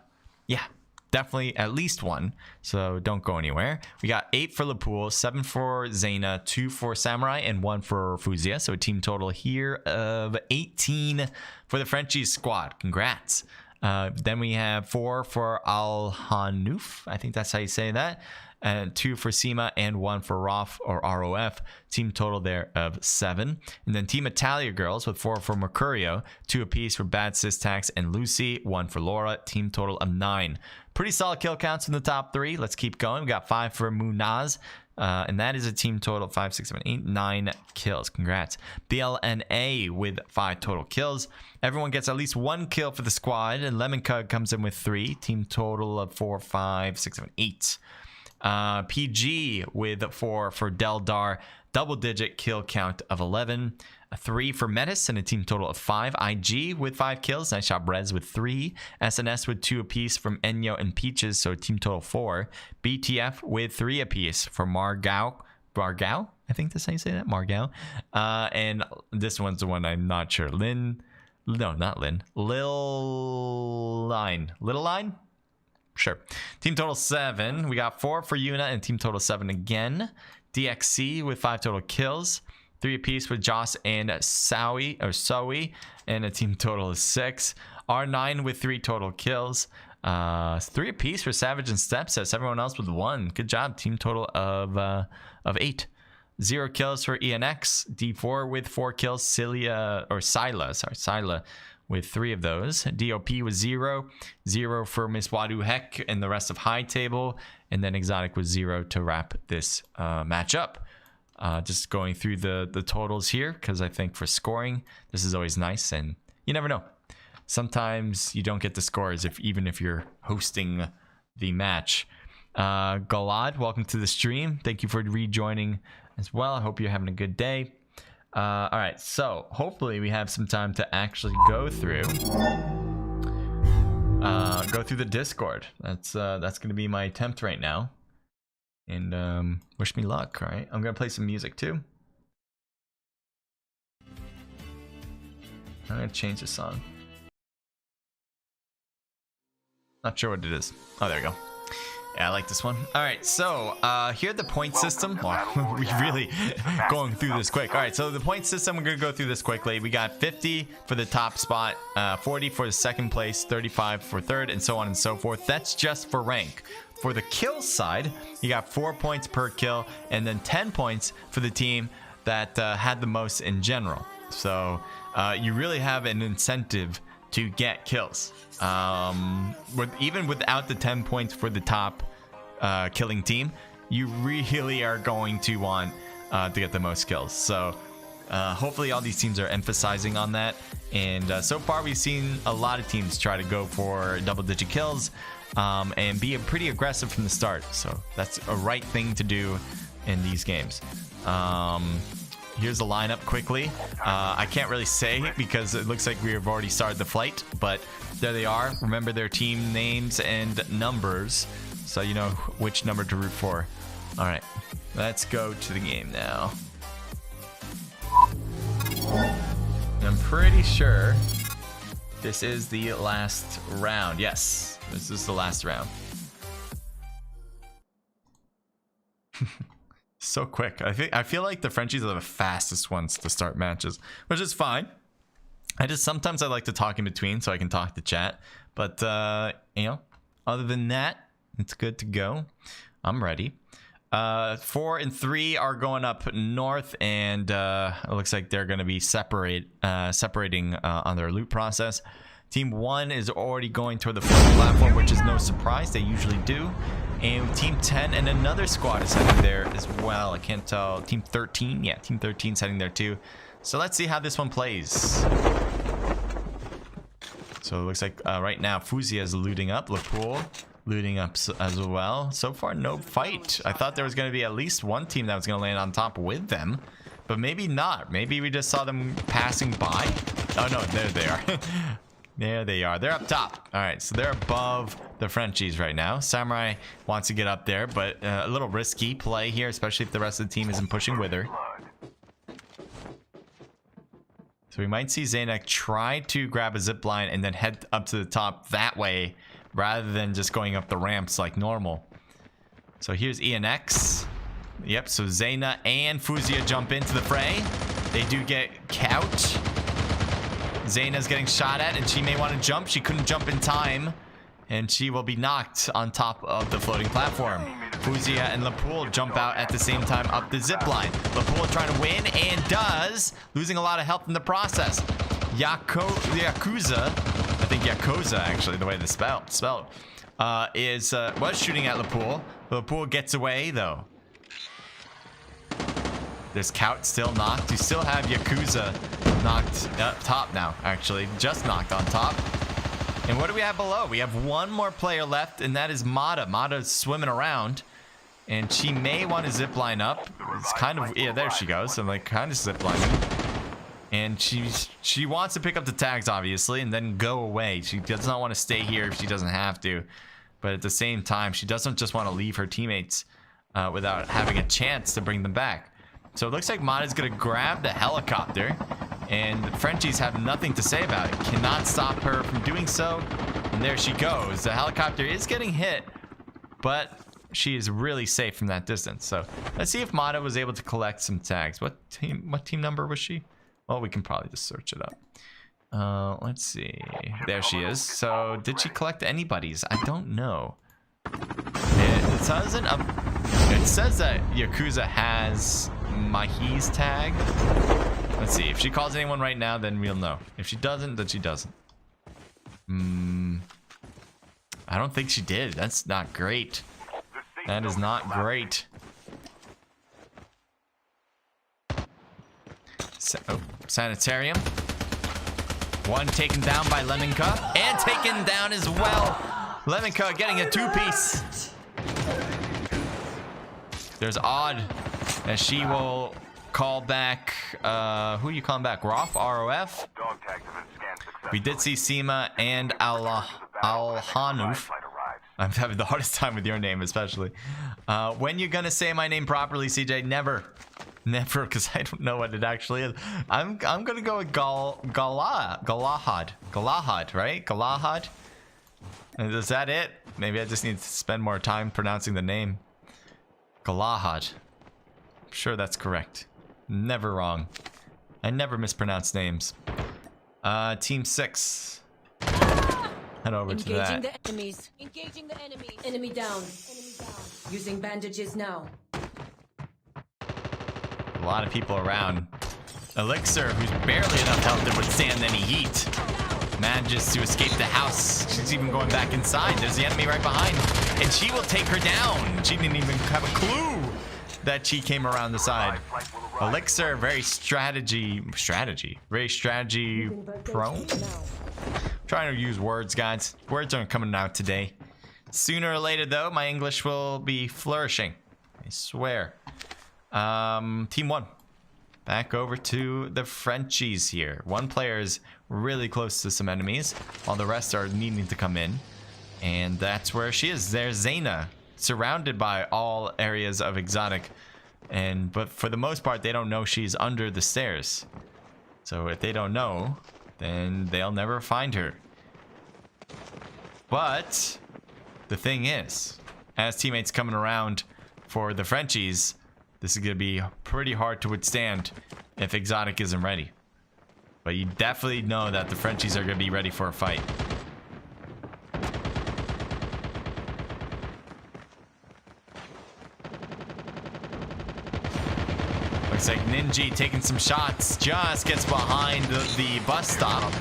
A: yeah, definitely at least one, so don't go anywhere. We got 8 for Liverpool, 7 for Zaina, 2 for Samurai, and 1 for Fuzia. So a team total here of 18 for the Frenchies squad. Congrats. Then we have 4 for Al Hanouf, I think that's how you say that, and 2 for Sima, and 1 for ROF or ROF. Team total there of 7. And then Team Italia girls with 4 for Mercurio, 2 apiece for Bad Sis Tax and Lucy, 1 for Laura. Team total of 9. Pretty solid kill counts in the top 3. Let's keep going. We got 5 for Munaz. And that is a team total of 5, 6, 7, 8, 9 kills. Congrats. BLNA with 5 total kills. Everyone gets at least 1 kill for the squad. And Lemon Cug comes in with 3. Team total of 4, 5, 6, 7, 8. PG with 4 for Deldar. Double-digit kill count of 11. 3 for Metis and a team total of 5. IG with 5 kills. Nice shot, Brez with 3. SNS with 2 apiece from Enyo and Peaches, so team total 4. BTF with 3 apiece for Margao, I think that's how you say that, Margao. And this one's the one I'm not sure. Little Line. Sure. Team total 7. We got 4 for Yuna and team total 7 again. DXC with 5 total kills. 3 apiece with Joss and Sowie, and a team total of 6. R9 with 3 total kills. 3 apiece for Savage and Stepsis. Everyone else with 1. Good job. Team total of 8. 0 kills for ENX. D4 with 4 kills. Scylla with 3 of those. DOP with 0. 0 for Miss Wadu Heck and the rest of High Table. And then Exotic with 0 to wrap this match up. Just going through the totals here, because I think for scoring, this is always nice. And you never know. Sometimes you don't get the scores even if you're hosting the match. Galad, welcome to the stream. Thank you for rejoining as well. I hope you're having a good day. All right, so hopefully we have some time to actually go through the Discord. That's going to be my attempt right now. And wish me luck. All right, I'm going to play some music too. I'm going to change the song. Not sure what it is. Oh, there we go. Yeah, I like this one. All right, so here the point system. Wow, we really going through this quick. All right, so the point system, we're gonna go through this quickly. We got 50 for the top spot, 40 for the second place, 35 for third, and so on and so forth. That's just for rank. For the kill side, you got 4 points per kill, and then 10 points for the team that had the most in general. So you really have an incentive to get kills. Even without the 10 points for the top killing team, you really are going to want to get the most kills. So hopefully all these teams are emphasizing on that. And so far we've seen a lot of teams try to go for double-digit kills and be pretty aggressive from the start. So that's a right thing to do in these games. Here's the lineup quickly. I can't really say because it looks like we have already started the flight, but there they are. Remember their team names and numbers, so you know which number to root for. All right, let's go to the game now. I'm pretty sure this is the last round. Yes, this is the last round. So quick. I feel like the Frenchies are the fastest ones to start matches, which is fine. Sometimes I like to talk in between so I can talk to chat, but you know, other than that, it's good to go. I'm ready. 4 and 3 are going up north, and it looks like they're going to be separating on their loot process. Team 1 is already going toward the front platform, which is no surprise. They usually do. And Team 10 and another squad is heading there as well. I can't tell. Team 13? Yeah, Team 13 is heading there too. So let's see how this one plays. So it looks like right now Fuzia is looting up. Lapool looting up as well. So far, no fight. I thought there was going to be at least one team that was going to land on top with them. But maybe not. Maybe we just saw them passing by. Oh, no. There they are. There they are. They're up top. All right. So they're above the Frenchies right now. Samurai wants to get up there, but a little risky play here, especially if the rest of the team isn't pushing with her. So we might see Zaynuk try to grab a zip line and then head up to the top that way rather than just going up the ramps like normal. So here's ENX. Yep, so Zayna and Fuzia jump into the fray. They do get couch. Zayna's getting shot at and she may want to jump. She couldn't jump in time and she will be knocked on top of the floating platform. Fuzia and Lapool jump out at the same time up the zip line. Lapool trying to win and does, losing a lot of health in the process. Yakuza, I think Yakuza actually, the way the spelled, was shooting at Lapool. Lapool gets away though. There's Kout still knocked. You still have Yakuza knocked up top now, actually. Just knocked on top. And what do we have below? We have one more player left, and that is Mata. Mata's swimming around, and she may want to zip line up. It's kind of, yeah, there she goes. So like kind of zip lining. And she wants to pick up the tags, obviously, and then go away. She does not want to stay here if she doesn't have to. But at the same time, she doesn't just want to leave her teammates without having a chance to bring them back. So it looks like Mata's going to grab the helicopter, and the Frenchies have nothing to say about it. Cannot stop her from doing so. And there she goes. The helicopter is getting hit, but she is really safe from that distance. So let's see if Mata was able to collect some tags. What team number was she? Well, we can probably just search it up. Let's see. There she is. So did she collect anybody's? I don't know. It says that Yakuza has Mahi's tag. Let's see. If she calls anyone right now, then we'll know. If she doesn't, then she doesn't. I don't think she did. That's not great. That is not great. Sanitarium. One taken down by Lemonka. And taken down as well. Lemonka getting a two-piece. There's Odd, as she will call back, who are you calling back? Rof? ROF? We did see Seema and Al-Hanuf. I'm having the hardest time with your name, especially. When you're gonna say my name properly, CJ? Never. Never, because I don't know what it actually is. I'm gonna go with Galahad, right? Galahad? Is that it? Maybe I just need to spend more time pronouncing the name. Galahad. I'm sure that's correct. Never wrong. I never mispronounce names. Team 6. Head over to that.
D: Engaging the enemies. Engaging the enemies. Enemy down. Enemy down. Using bandages now.
A: A lot of people around. Elixir, who's barely enough health to withstand any heat, manages to escape the house. She's even going back inside. There's the enemy right behind, and she will take her down. She didn't even have a clue that she came around the side. Elixir, very strategy prone. Trying to use words, guys. Words aren't coming out today. Sooner or later, though, my English will be flourishing. I swear. Team 1. Back over to the Frenchies here. One player is really close to some enemies, while the rest are needing to come in. And that's where she is. There's Zayna, surrounded by all areas of exotic. But for the most part, they don't know she's under the stairs. So if they don't know, then they'll never find her. But the thing is, as teammates coming around for the Frenchies, this is going to be pretty hard to withstand if Exotic isn't ready. But you definitely know that the Frenchies are going to be ready for a fight. Looks like Ninja taking some shots. Just gets behind the bus stop.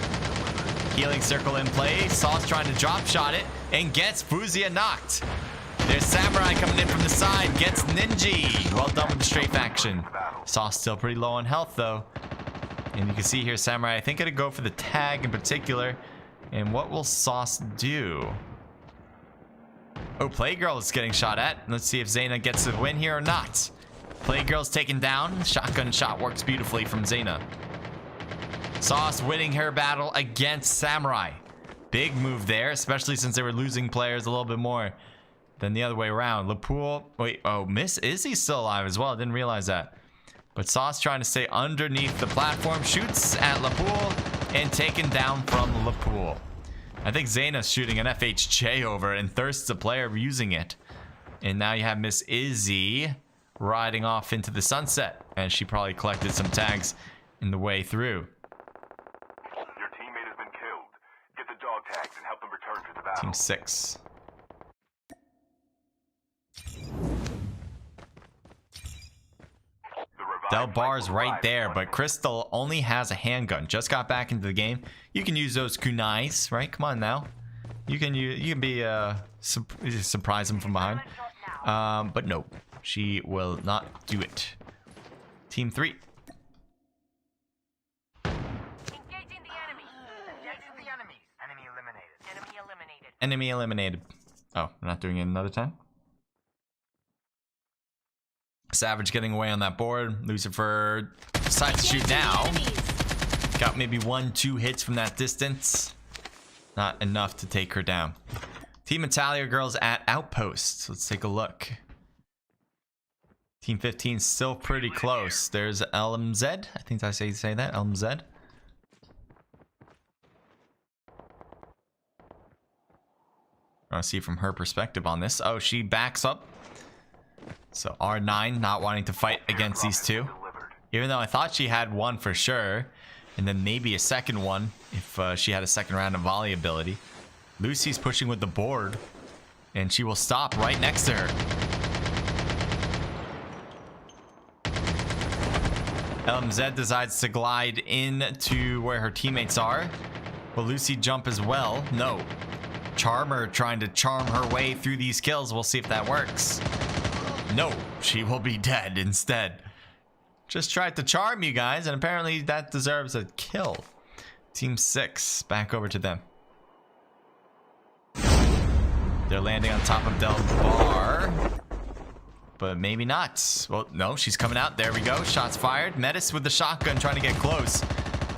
A: Healing circle in play. Sauce trying to drop shot it and gets Fuzia knocked. There's Samurai coming in from the side. Gets Ninja. Well done with the strafe action. Sauce still pretty low on health though. And you can see here Samurai, I think it'd go for the tag in particular. And what will Sauce do? Oh, Playgirl is getting shot at. Let's see if Zayna gets the win here or not. Playgirl's taken down. Shotgun shot works beautifully from Zayna. Sauce winning her battle against Samurai. Big move there, especially since they were losing players a little bit more than the other way around. Lapool, wait, oh, Miss Izzy's still alive as well. I didn't realize that. But Sauce trying to stay underneath the platform, shoots at Lapool and taken down from Lapool. I think Zayna's shooting an FHJ over and Thirst's a player using it. And now you have Miss Izzy riding off into the sunset. And she probably collected some tags in the way through.
B: Your teammate has been killed. Get the dog tags and help them return to the battle.
A: Team 6. Del Bar's right there, but Crystal only has a handgun. Just got back into the game. You can use those kunais, right? Come on now. You can be surprise them from behind. But no, she will not do it. Team 3.
E: Engaging the enemy. Engaging the enemy. Enemy eliminated. Enemy eliminated.
A: Enemy eliminated. Oh, we're not doing it another time. Savage getting away on that board. Lucifer decides to shoot now. Got maybe 1-2 hits from that distance. Not enough to take her down. Team Italia girls at Outpost. Let's take a look. Team 15 still pretty close. There's LMZ. I think I say that. LMZ. I want to see from her perspective on this. Oh, she backs up. So R9 not wanting to fight against these two. Even though I thought she had one for sure. And then maybe a second one if she had a second round of volley ability. Lucy's pushing with the board. And she will stop right next to her. LMZ decides to glide into where her teammates are. Will Lucy jump as well? No. Charmer trying to charm her way through these kills. We'll see if that works. No, she will be dead instead. Just tried to charm you guys, and apparently that deserves a kill. Team 6, back over to them. They're landing on top of Del Bar. But maybe not. Well, no, she's coming out. There we go. Shots fired. Metis with the shotgun trying to get close.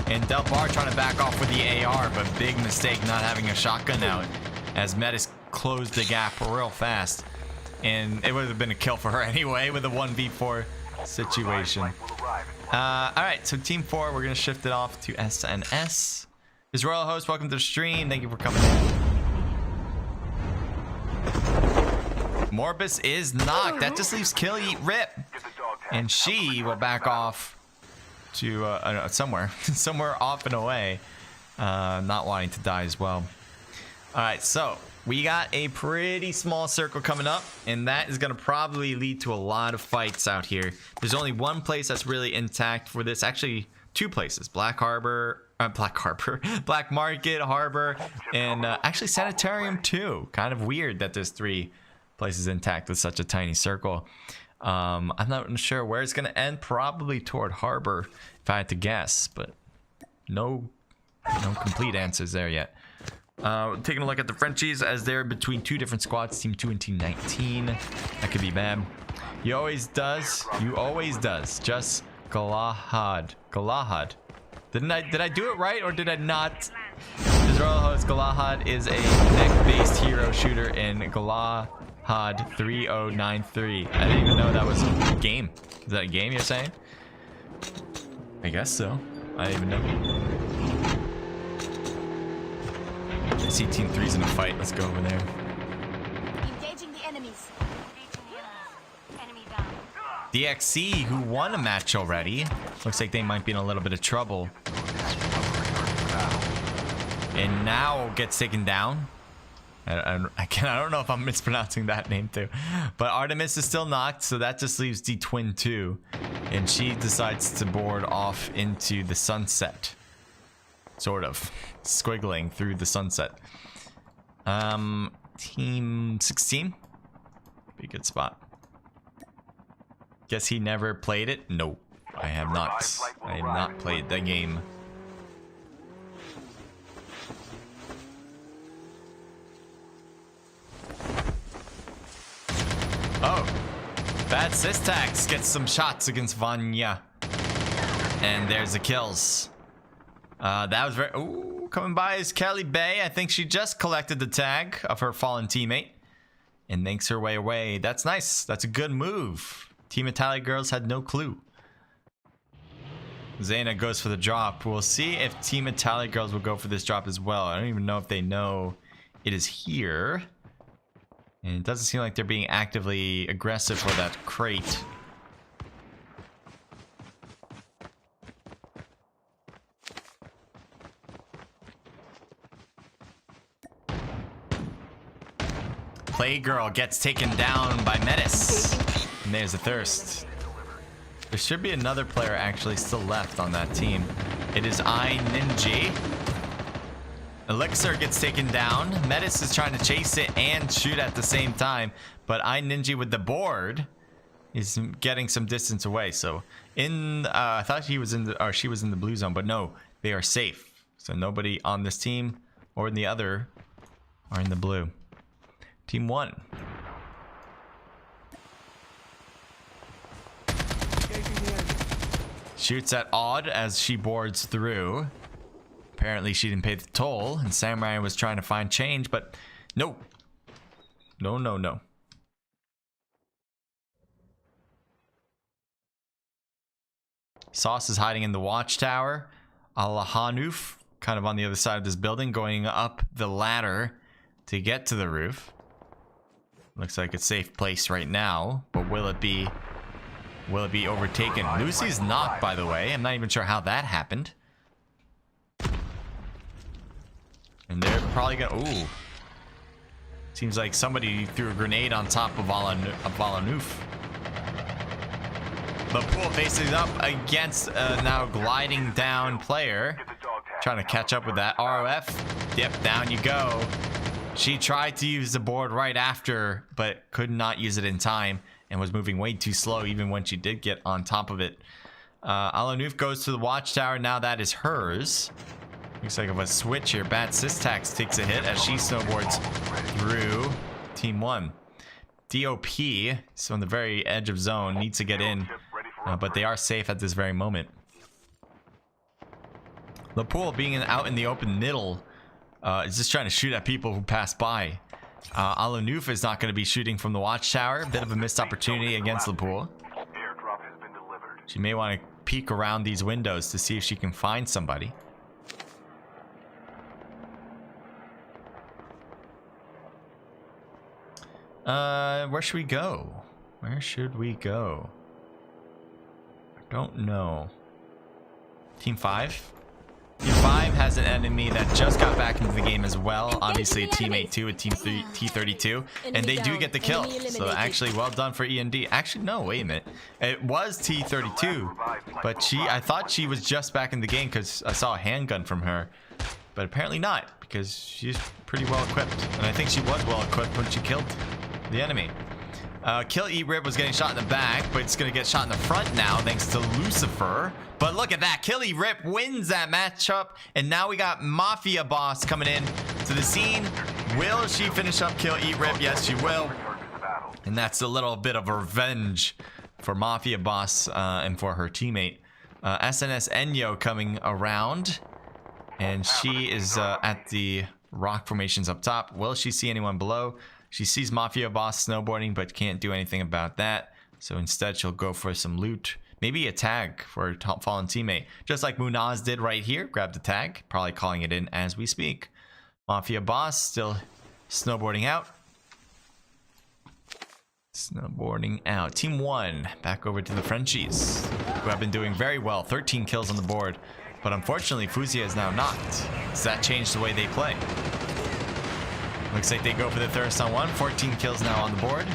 A: And Del Bar trying to back off with the AR, but big mistake not having a shotgun out as Metis closed the gap real fast. And it would have been a kill for her anyway with a 1v4 situation. Alright, so Team 4, we're going to shift it off to SNS. His Royal Host, welcome to the stream. Thank you for coming in. Morbus is knocked. That just leaves Kill Eat Rip. And she will back off to somewhere. Somewhere off and away. Not wanting to die as well. Alright, so we got a pretty small circle coming up, and that is going to probably lead to a lot of fights out here. There's only one place that's really intact for this. Actually, 2 places. Black Market, Harbor, and actually Sanitarium too. Kind of weird that there's 3 places intact with such a tiny circle. I'm not sure where it's going to end. Probably toward Harbor, if I had to guess, but no complete answers there yet. Taking a look at the Frenchies as they're between 2 different squads, Team 2 and Team 19. That could be bad. You always does. Just Galahad. Did I do it right or did I not? His Royal Host Galahad is a mech-based hero shooter in Galahad 3093. I didn't even know that was a game. Is that a game you're saying? I guess so. I didn't even know. I see Team 3's in a fight. Let's go over there.
E: Engaging the enemies. Enemy down.
A: DXC, who won a match already, looks like they might be in a little bit of trouble. And now gets taken down. I don't know if I'm mispronouncing that name too. But Artemis is still knocked, so that just leaves D-Twin 2. And she decides to board off into the sunset. Sort of. Squiggling through the sunset. Team 16. Be a good spot. Guess he never played it? No, I have not. I have not played the game. Bad Systax gets some shots against Vanya. And there's the kills. That was very... Ooh, coming by is Kelly Bay. I think she just collected the tag of her fallen teammate. And makes her way away. That's nice. That's a good move. Team Italian girls had no clue. Zaina goes for the drop. We'll see if Team Italian girls will go for this drop as well. I don't even know if they know it is here. And it doesn't seem like they're being actively aggressive for that crate. Playgirl gets taken down by Metis. And there's a Thirst. There should be another player actually still left on that team. It is iNinja. Elixir gets taken down. Metis is trying to chase it and shoot at the same time. But iNinja with the board is getting some distance away. So I thought he was in the, or she was in the blue zone, but no, they are safe. So nobody on this team or in the other are in the blue. Team 1. Shoots at Odd as she boards through. Apparently she didn't pay the toll, and Samurai was trying to find change, but no. No. Sauce is hiding in the watchtower. Alahanuf, kind of on the other side of this building, going up the ladder to get to the roof. Looks like a safe place right now, but will it be overtaken? Lucy's knocked, by the way. I'm not even sure how that happened. And they're probably gonna... Ooh. Seems like somebody threw a grenade on top of Valanuf. The pool faces up against a now gliding down player. Trying to catch up with that. ROF. Yep, down you go. She tried to use the board right after, but could not use it in time. And was moving way too slow even when she did get on top of it. Alanuf goes to the watchtower. Now that is hers. Looks like of a switch here. Bad Systax takes a hit as she snowboards through Team 1. DOP is on the very edge of zone. Needs to get in. But they are safe at this very moment. Lapool being out in the open middle is just trying to shoot at people who pass by. Alanuf is not going to be shooting from the watchtower. Bit of a missed opportunity against Lapool. She may want to peek around these windows to see if she can find somebody. Where should we go? Where should we go? I don't know. Team 5? Team 5 has an enemy that just got back into the game as well. Obviously a teammate too, a Team T32. And they do get the kill. So actually well done for E&D. Actually, no, wait a minute. It was T32. But I thought she was just back in the game because I saw a handgun from her. But apparently not, because she's pretty well equipped. And I think she was well equipped when she killed the enemy. Kill Eat Rip was getting shot in the back, but it's going to get shot in the front now thanks to Lucifer. But look at that. Kill Eat Rip wins that matchup. And now we got Mafia Boss coming in to the scene. Will she finish up Kill Eat Rip? Yes, she will. And that's a little bit of revenge for Mafia Boss and for her teammate. SNS Enyo coming around. And she is at the rock formations up top. Will she see anyone below? She sees Mafia Boss snowboarding, but can't do anything about that. So instead, she'll go for some loot. Maybe a tag for her fallen teammate. Just like Munaz did right here. Grab the tag. Probably calling it in as we speak. Mafia Boss still snowboarding out. Snowboarding out. Team 1 back over to the Frenchies, who have been doing very well. 13 kills on the board. But unfortunately, Fuzia is now knocked. Does that change the way they play? Looks like they go for the Thirst on 1. 14 kills now on the board.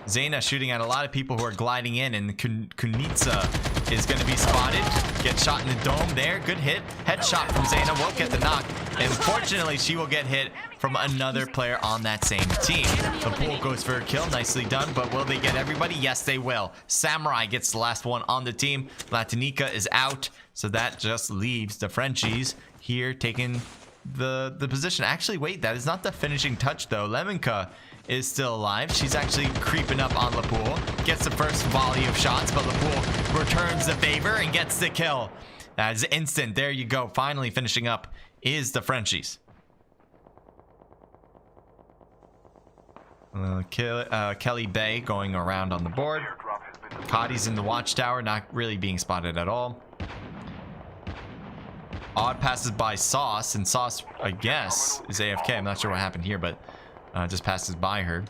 A: Zaina shooting at a lot of people who are gliding in, and Kunitsa is going to be spotted. Get shot in the dome there. Good hit. Headshot from Zaina. Won't get the knock. Unfortunately, she will get hit from another player on that same team. The pool goes for a kill. Nicely done. But will they get everybody? Yes, they will. Samurai gets the last one on the team. Latinica is out. So that just leaves the Frenchies here taking the position. Actually, wait, that is not the finishing touch though. Lemonka is still alive. She's actually creeping up on Lapool. Gets the first volley of shots, but Lapool returns the favor and gets the kill. That's instant. There you go. Finally finishing up is the Frenchies. Kelly Bay going around on the board. Coddy's in the watchtower, not really being spotted at all. Odd passes by Sauce, and Sauce, I guess, is AFK. I'm not sure what happened here, but just passes by her.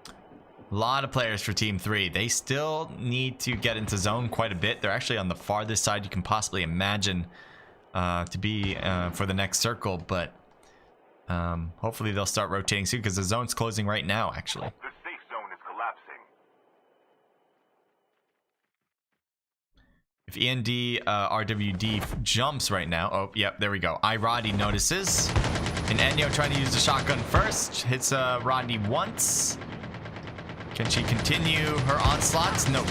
A: A lot of players for Team 3. They still need to get into zone quite a bit. They're actually on the farthest side you can possibly imagine to be for the next circle, but hopefully they'll start rotating soon because the zone's closing right now, actually.
B: The safe zone is collapsing.
A: If END RWD jumps right now, oh, yep, there we go. iRoddy notices. And Enyo trying to use the shotgun first. Hits Rodney once. Can she continue her onslaughts? No.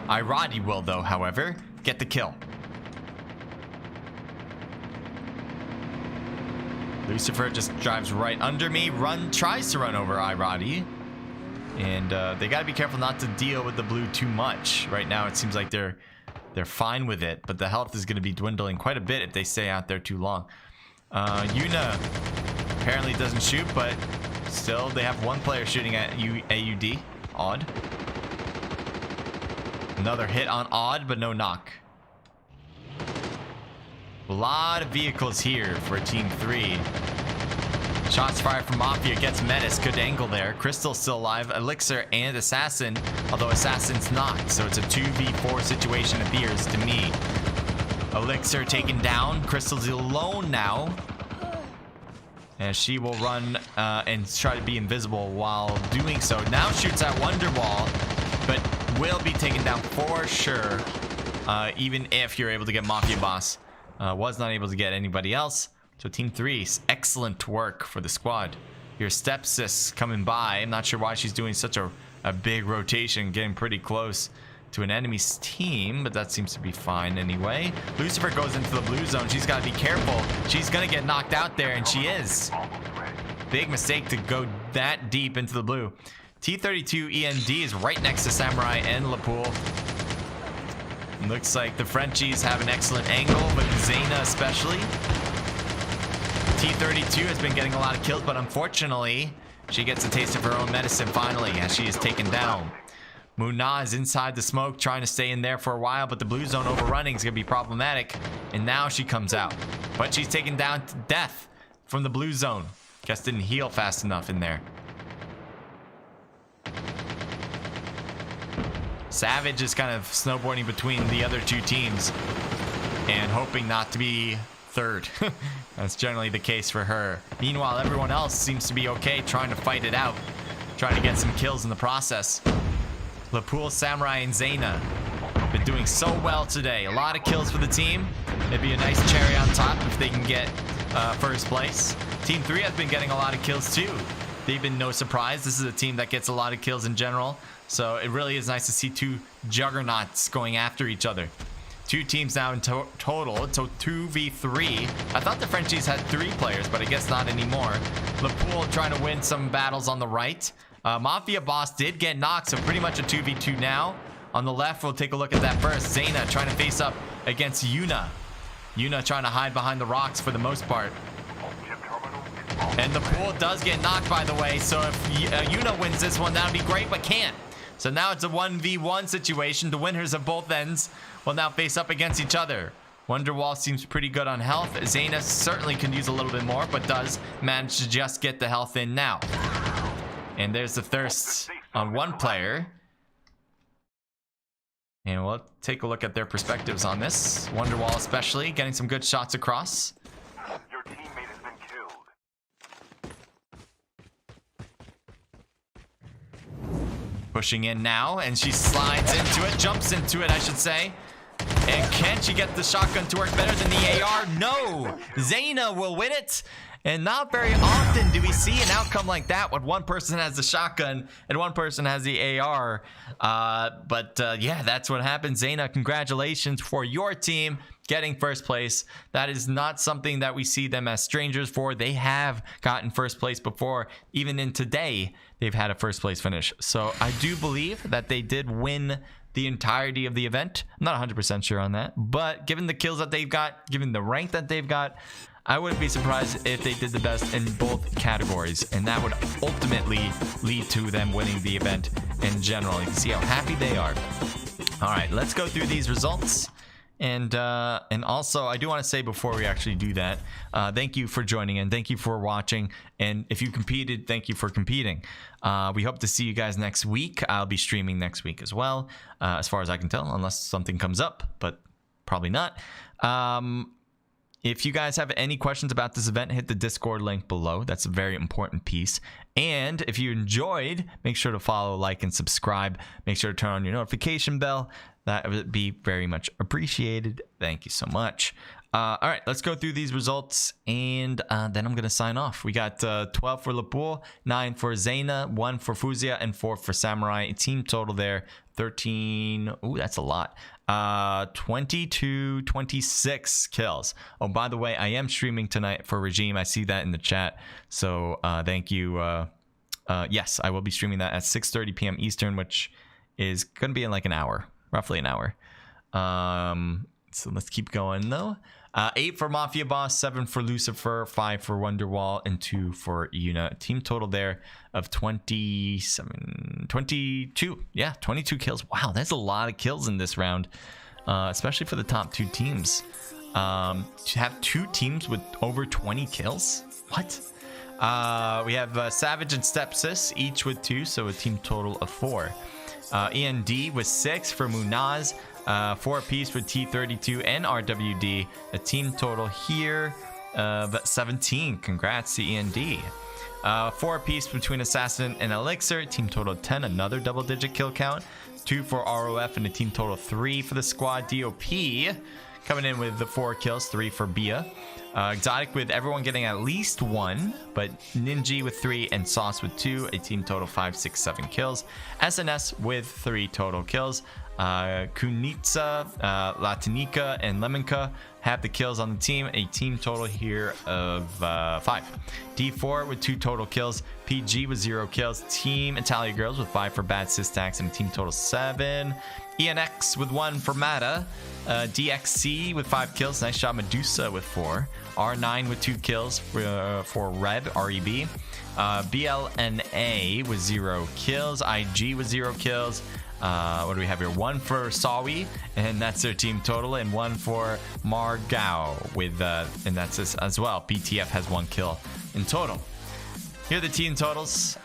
A: iRoddy will, though, however, get the kill. Lucifer just drives right under me. Tries to run over iRoddy. And they got to be careful not to deal with the blue too much. Right now, it seems like they're fine with it, but the health is going to be dwindling quite a bit if they stay out there too long. Yuna apparently doesn't shoot, but still they have one player shooting at AUD. Odd. Another hit on Odd, but no knock. A lot of vehicles here for Team 3. Shots fired from Mafia, gets Metis, good angle there. Crystal's still alive, Elixir and Assassin, although Assassin's not, so it's a 2v4 situation appears to me. Elixir taken down, Crystal's alone now. And she will run and try to be invisible while doing so. Now shoots at Wonderwall, but will be taken down for sure, even if you're able to get Mafia Boss. Was not able to get anybody else. So Team 3, excellent work for the squad. Your stepsis coming by. I'm not sure why she's doing such a big rotation, getting pretty close to an enemy's team, but that seems to be fine anyway. Lucifer goes into the blue zone. She's got to be careful. She's going to get knocked out there, and she is. Big mistake to go that deep into the blue. T32 END is right next to Samurai and Lapool. Looks like the Frenchies have an excellent angle, but Zayna especially. T32 has been getting a lot of kills, but unfortunately, she gets a taste of her own medicine finally as she is taken down. Muna is inside the smoke, trying to stay in there for a while, but the blue zone overrunning is going to be problematic. And now she comes out. But she's taken down to death from the blue zone. Guess didn't heal fast enough in there. Savage is kind of snowboarding between the other two teams and hoping not to be third. That's generally the case for her. Meanwhile, everyone else seems to be okay, trying to fight it out, trying to get some kills in the process. Lapool, Samurai, and Zayna been doing so well today. A lot of kills for the team. It'd be a nice cherry on top if they can get first place. Team 3 has been getting a lot of kills too. They've been no surprise. This is a team that gets a lot of kills in general. So it really is nice to see two juggernauts going after each other. Two teams now in total, so 2v3. I thought the Frenchies had 3 players, but I guess not anymore. Lapool trying to win some battles on the right. Mafia Boss did get knocked, so pretty much a 2v2 now. On the left, we'll take a look at that first. Zayna trying to face up against Yuna. Yuna trying to hide behind the rocks for the most part. And the pool does get knocked, by the way, so if Yuna wins this one, that would be great, but can't. So now it's a 1v1 situation. The winners of both ends will now face up against each other. Wonderwall seems pretty good on health. Zayna certainly can use a little bit more, but does manage to just get the health in now. And there's the thirst on one player. And we'll take a look at their perspectives on this. Wonderwall especially, getting some good shots across.
B: Your teammate has been killed.
A: Pushing in now, and she slides into it, jumps into it, I should say. And can she get the shotgun to work better than the AR? No. Zayna will win it. And not very often do we see an outcome like that when one person has the shotgun and one person has the AR. Yeah, that's what happened. Zayna, congratulations for your team getting first place. That is not something that we see them as strangers for. They have gotten first place before. Even in today, they've had a first place finish. So I do believe that they did win the entirety of the event. I'm not 100% sure on that. But given the kills that they've got, given the rank that they've got, I wouldn't be surprised if they did the best in both categories, and that would ultimately lead to them winning the event in general. You can see how happy they are. All right, let's go through these results. And also, I do want to say before we actually do that, thank you for joining in. Thank you for watching. And if you competed, thank you for competing. We hope to see you guys next week. I'll be streaming next week as well, as far as I can tell, unless something comes up, but probably not. If you guys have any questions about this event, hit the Discord link below. That's a very important piece. And if you enjoyed, make sure to follow, like, and subscribe. Make sure to turn on your notification bell. That would be very much appreciated. Thank you so much. All right, let's go through these results, and then I'm going to sign off. We got 12 for Lepool, 9 for Zayna, 1 for Fuzia, and 4 for Samurai. Team total there, 13. Ooh, that's a lot. 26 kills. Oh, by the way, I am streaming tonight for Regime. I see that in the chat. So thank you. Yes, I will be streaming that at 6:30 p.m. Eastern, which is going to be in like an hour, roughly an hour. So let's keep going though. 8 for Mafia Boss, 7 for Lucifer, 5 for Wonderwall, and 2 for Yuna. Team total there of 22. Yeah, 22 kills. Wow, that's a lot of kills in this round, especially for the top 2 teams. To have 2 teams with over 20 kills? What? We have Savage and Stepsis, each with 2, so a team total of 4. END with 6 for Munaz. 4 apiece with T32 and RWD. A team total here of 17. Congrats to END. 4 apiece between Assassin and Elixir. Team total 10. Another double-digit kill count. 2 for ROF and a team total 3 for the squad. DOP coming in with the 4 kills. 3 for Bia. Exotic with everyone getting at least 1, but Ninja with 3 and Sauce with 2. A team total 5, 6, 7 kills. SNS with 3 total kills. Kunitsa, Latinica, and Lemonka have the kills on the team. A team total here of 5. D4 with 2 total kills. PG with 0 kills. Team Italia Girls with 5 for Bad Systax and a team total 7. ENX with 1 for Mata. DXC with 5 kills. Nice shot. Medusa with 4. R9 with 2 kills for Red, REB. BLNA with 0 kills. IG with 0 kills. What do we have here? 1 for Sawi, and that's their team total, and 1 for Margao with and that's this as well. BTF has 1 kill in total. Here are the team totals.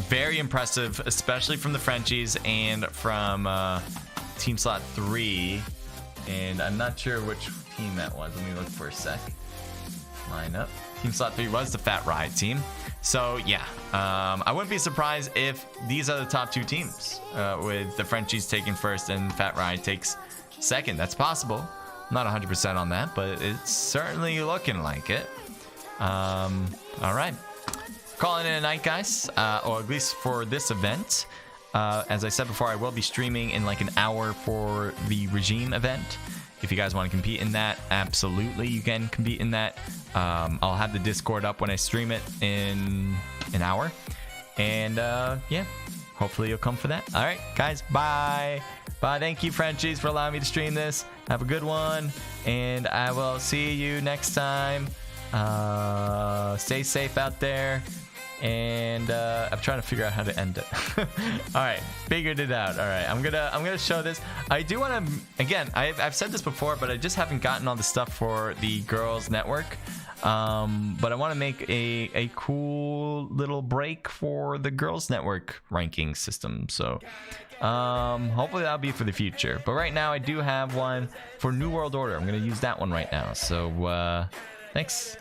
A: Very impressive, especially from the Frenchies and from team slot 3. And I'm not sure which team that was. Let me look for a sec. Line up. Team slot 3 was the Fat Ride team. So yeah, I wouldn't be surprised if these are the top 2 teams, with the Frenchies taking first and Fat Ride takes second. That's possible. I'm not 100% on that, but it's certainly looking like it. All right, calling it a night, guys, or at least for this event. As I said before, I will be streaming in like an hour for the Regime event. If you guys want to compete in that, absolutely, you can compete in that. I'll have the Discord up when I stream it in an hour. And yeah, hopefully you'll come for that. All right, guys, bye. Bye. Thank you, Frenchies, for allowing me to stream this. Have a good one. And I will see you next time. Stay safe out there. And I'm trying to figure out how to end it. All right, figured it out. All right, I'm gonna show this. I do want to, again, I've said this before, but I just haven't gotten all the stuff for the girls network. But I want to make a cool little break for the girls network ranking system. So hopefully that'll be for the future. But right now I do have one for New World Order. I'm gonna use that one right now. So thanks.